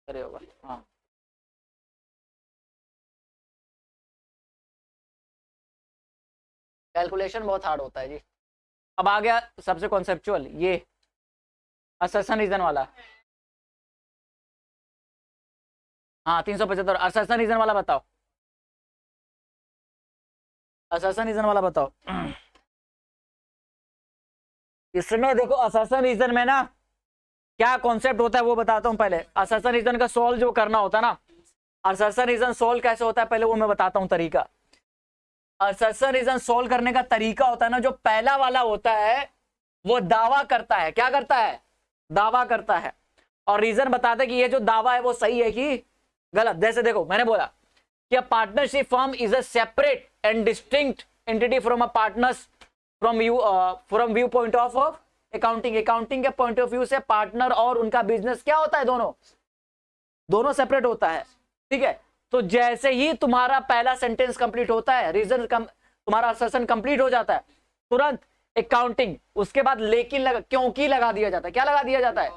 अरे होगा हाँ। कैलकुलेशन बहुत हार्ड होता है जी। अब आ गया सबसे कॉन्सेप्चुअल, ये असर्शन रीजन वाला। हाँ 375, असर्शन रीजन वाला बताओ, असर्शन रीजन वाला बताओ। इसमें देखो असर्शन रीजन में ना क्या कॉन्सेप्ट होता है वो बताता हूं। पहले असर्शन रीजन का सोल्व जो करना होता है ना, असर्शन रीजन सोल्व कैसे होता है पहले वो मैं बताता हूं तरीका। असर्शन रीजन सोल्व करने का तरीका होता है ना, जो पहला वाला होता है वो दावा करता है, क्या करता है, दावा करता है, और रीजन बताता है कि ये जो दावा है वो सही है कि गलत। जैसे देखो मैंने बोला कि partnership firm is a separate and distinct entity from a partners from view point of accounting. Accounting के पॉइंट ऑफ व्यू से पार्टनर और उनका बिजनेस क्या होता है, दोनों सेपरेट होता है, ठीक है। तो जैसे ही तुम्हारा पहला सेंटेंस कंप्लीट होता है, तुम्हारा असर्शन कंप्लीट हो जाता है, तुरंत अकाउंटिंग, उसके बाद लेकिन क्योंकि लगा दिया जाता है। क्या लगा दिया जाता है?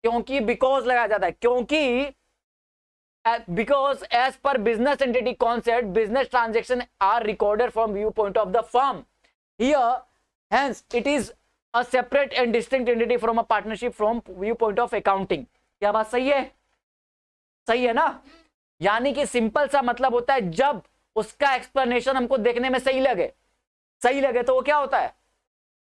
क्योंकि, बिकॉज लगाया जाता है। क्योंकि because as per business entity concept, business transaction are recorded from viewpoint of the firm. Here, hence, it is a separate and distinct entity from a partnership from viewpoint of accounting. क्या बात सही है? सही है ना? यानी कि simple सा मतलब होता है, जब उसका एक्सप्लेनेशन हमको देखने में सही लगे तो वो क्या होता है?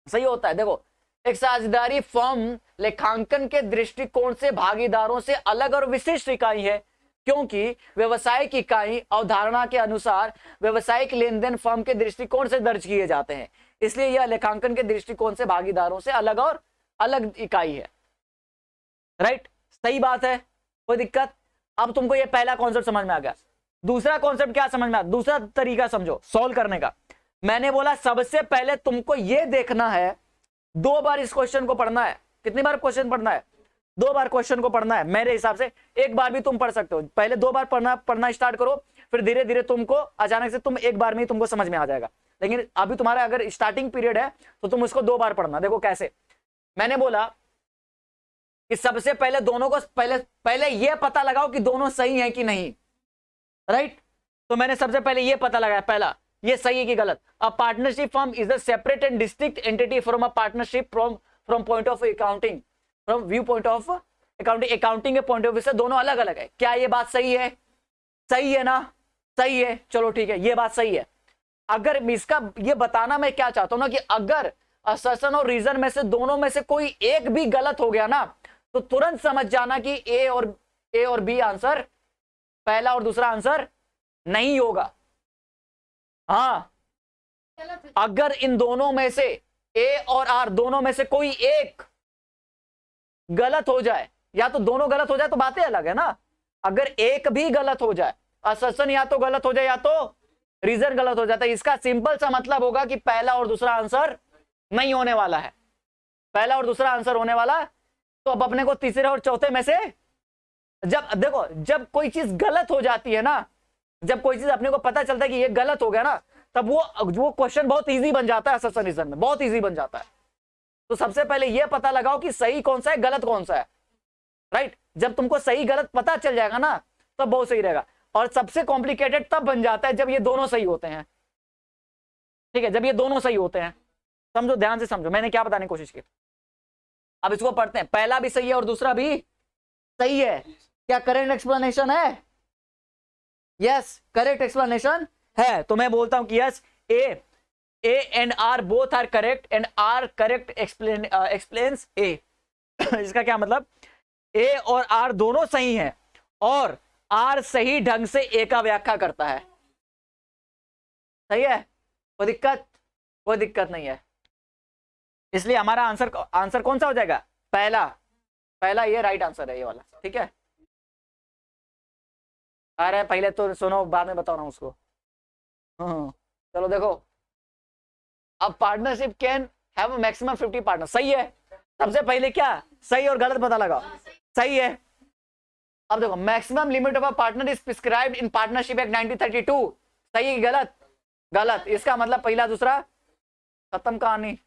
सही होता है। देखो, एक साझेदारी फर्म लेखांकन के दृष्टिकोण से भागीदारों से अलग और विशिष्ट इकाई है, क्योंकि व्यवसायिक इकाई अवधारणा के अनुसार व्यवसायिक लेन देन फर्म के दृष्टिकोण से दर्ज किए जाते हैं, इसलिए यह लेखांकन के दृष्टिकोण से भागीदारों से अलग और अलग इकाई है। राइट, सही बात है, कोई दिक्कत? अब तुमको ये पहला कॉन्सेप्ट समझ में आ गया। दूसरा कॉन्सेप्ट क्या समझ में आया? दूसरा तरीका समझो सॉल्व करने का। मैंने बोला सबसे पहले तुमको ये देखना है, 2 बार इस क्वेश्चन को पढ़ना है। कितनी बार क्वेश्चन पढ़ना है? 2 बार क्वेश्चन को पढ़ना है। मेरे हिसाब से 1 बार भी तुम पढ़ सकते हो। पहले 2 बार पढ़ना स्टार्ट करो, फिर धीरे धीरे तुमको अचानक से तुम 1 बार में ही तुमको समझ में आ जाएगा। लेकिन अभी तुम्हारा अगर स्टार्टिंग पीरियड है तो तुम उसको 2 बार पढ़ना। देखो कैसे, मैंने बोला कि सबसे पहले दोनों को पहले ये पता लगाओ कि दोनों सही हैं कि नहीं। राइट, तो मैंने सबसे पहले ये पता लगाया, पहला ये सही है कि गलत। A partnership firm is a separate and distinct entity from a partnership from point of accounting, from view point of accounting के पॉइंट ऑफ व्यू से दोनों अलग अलग है। क्या ये बात सही है? सही है ना? सही है, चलो ठीक है, ये बात सही है। अगर इसका ये बताना मैं क्या चाहता हूं ना, कि अगर असर्शन और रीजन में से दोनों में से कोई एक भी गलत हो गया ना, तो तुरंत समझ जाना कि ए और बी आंसर, पहला और दूसरा आंसर नहीं होगा। हाँ, अगर इन दोनों में से ए और आर दोनों में से कोई एक गलत हो जाए, या तो दोनों गलत हो जाए तो बातें अलग है ना। अगर एक भी गलत हो जाए, असर्शन या तो गलत हो जाए या तो रीजन गलत हो जाता है, इसका सिंपल सा मतलब होगा कि पहला और दूसरा आंसर नहीं होने वाला है। पहला और दूसरा आंसर होने वाला है। तो अब अपने को तीसरे और चौथे में से, जब देखो, जब कोई चीज गलत हो जाती है ना, जब कोई चीज अपने को पता चलता है कि ये गलत हो गया ना, तब वो क्वेश्चन बहुत इजी बन जाता है। असर्शन रीजन में बहुत इजी बन जाता है। तो सबसे पहले ये पता लगाओ कि सही कौन सा है, गलत कौन सा है। राइट, जब तुमको सही गलत पता चल जाएगा ना, तब बहुत सही रहेगा। और सबसे कॉम्प्लिकेटेड तब बन जाता है जब ये दोनों सही होते हैं। ठीक है, जब ये दोनों सही होते हैं, समझो, ध्यान से समझो मैंने क्या बताने की कोशिश की। अब इसको पढ़ते हैं। पहला भी सही है और दूसरा भी सही है। क्या करेक्ट एक्सप्लेनेशन है? यस, करेक्ट एक्सप्लेनेशन है। तो मैं बोलता हूं कि yes, A and R both are correct and R correct explains A. इसका क्या मतलब? ए और आर दोनों सही हैं और आर सही ढंग से ए का व्याख्या करता है। सही है, कोई दिक्कत? कोई दिक्कत नहीं है। इसलिए हमारा आंसर कौन सा हो जाएगा? पहला ये राइट आंसर है, ये वाला। ठीक है, अरे पहले तो सुनो, बाद में बताओ ना उसको। चलो देखो, अब partnership can have maximum 50 partner. सही है। सबसे पहले क्या सही और गलत पता लगाओ। सही है। अब देखो, maximum limit of a partner is prescribed in partnership act 1932। सही है कि गलत? गलत। इसका मतलब पहला दूसरा खत्म कहानी।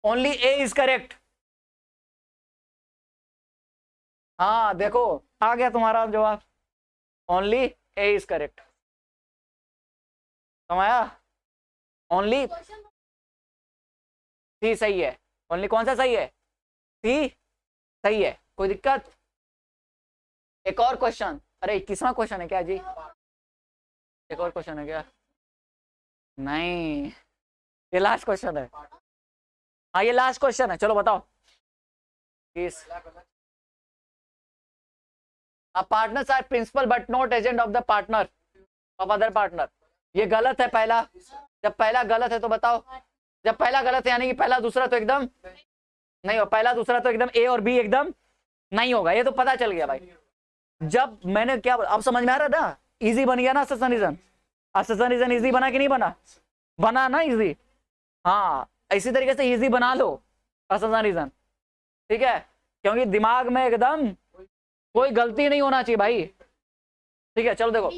Only A is correct. हाँ देखो, आ गया तुम्हारा जवाब, ओनली ए इज करेक्ट। समझाया? ओनली सी सही है। ओनली कौन सा सही है? सी सही है। कोई दिक्कत? एक और क्वेश्चन। अरे 21वां क्वेश्चन है क्या जी? एक और क्वेश्चन है क्या? नहीं, ये लास्ट क्वेश्चन है। हाँ, ये लास्ट क्वेश्चन है। चलो बताओ। Partners are principal but not agent of the partner of other partner. ये गलत है पहला। जब पहला गलत है तो बताओ। जब पहला गलत है यानी कि पहला दूसरा तो एकदम नहीं हो, पहला दूसरा तो एकदम ए और बी एकदम नहीं होगा। ये तो पता चल गया भाई। जब मैंने क्या, अब समझ में आ रहा था? इजी बन गया ना assertion reason? Assertion reason easy बना कि नहीं बना? बना ना इजी। हाँ, इसी तरीके से इजी बना लो असर्शन रीजन। ठीक है, क्योंकि दिमाग में एकदम कोई गलती नहीं होना चाहिए भाई। ठीक है, चलो देखो,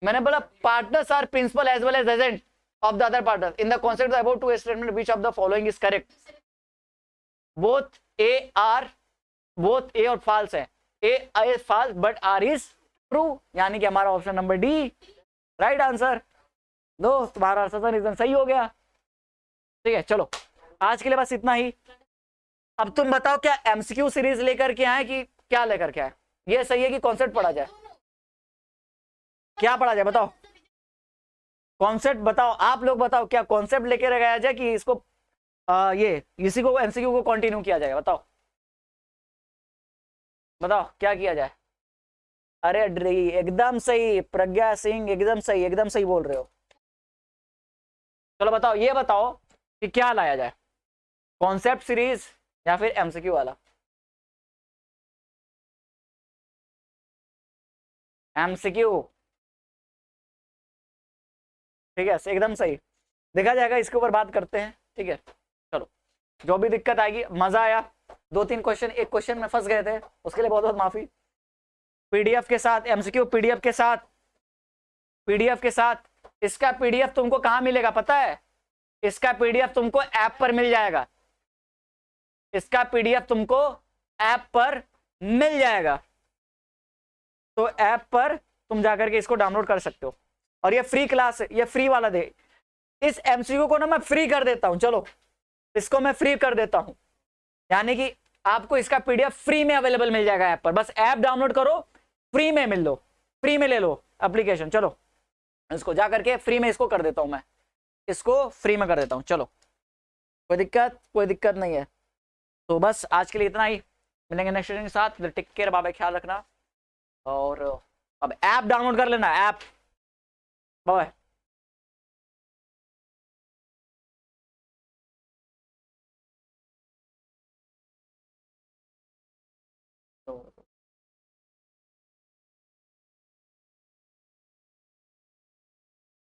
मैंने बोला partners are principal as well as agent of the other partner. In the concept of the above two statement, which of the following is correct? Both A और false है. A is false but R is true. यानी कि हमारा option number D right answer. दो तुम्हारा answer reason सही हो गया. ठीक है, चलो आज के लिए बस इतना ही. अब तुम बताओ क्या एमसीक्यू सीरीज लेकर के आए कि क्या लेकर के आए? ये सही है कि कॉन्सेप्ट पढ़ा जाए? क्या पढ़ा जाए बताओ? कॉन्सेप्ट बताओ, आप लोग बताओ, क्या कॉन्सेप्ट लेकर गया जाए कि इसको ये इसी को एमसीक्यू को कंटिन्यू किया जाएगा? बताओ बताओ क्या किया जाए? अरे एकदम सही प्रज्ञा सिंह, एकदम सही बोल रहे हो. चलो बताओ, ये बताओ कि क्या लाया जाए, कॉन्सेप्ट सीरीज या फिर एमसीक्यू वाला? एमसीक्यू. ठीक है, एकदम सही. देखा जाएगा, इसके ऊपर बात करते हैं. ठीक है, चलो जो भी दिक्कत आएगी. मजा आया. 2-3 क्वेश्चन, एक क्वेश्चन में फंस गए थे, उसके लिए बहुत बहुत माफी. पीडीएफ के साथ एमसीक्यू, पीडीएफ के साथ. इसका पीडीएफ तुमको कहां मिलेगा पता है? इसका पीडीएफ तुमको ऐप पर मिल जाएगा. इसका पीडीएफ तुमको ऐप पर मिल जाएगा. तो ऐप पर तुम जाकर के इसको डाउनलोड कर सकते हो. और ये फ्री क्लास है, ये फ्री वाला दे. इस एमसीक्यू को ना मैं फ्री कर देता हूं. चलो इसको मैं फ्री कर देता हूं, यानी कि आपको इसका पीडीएफ फ्री में अवेलेबल मिल जाएगा ऐप पर. बस ऐप डाउनलोड करो, फ्री में मिल लो, फ्री में ले लो एप्लीकेशन. चलो इसको जाकर के फ्री में इसको कर देता हूं, मैं इसको फ्री में कर देता हूं. चलो कोई दिक्कत नहीं है. तो बस आज के लिए इतना ही. मिलेंगे नेक्स्ट के साथ. टेक केयर, बाय बाय, ख्याल रखना. और अब ऐप डाउनलोड कर लेना, ऐप. बाय.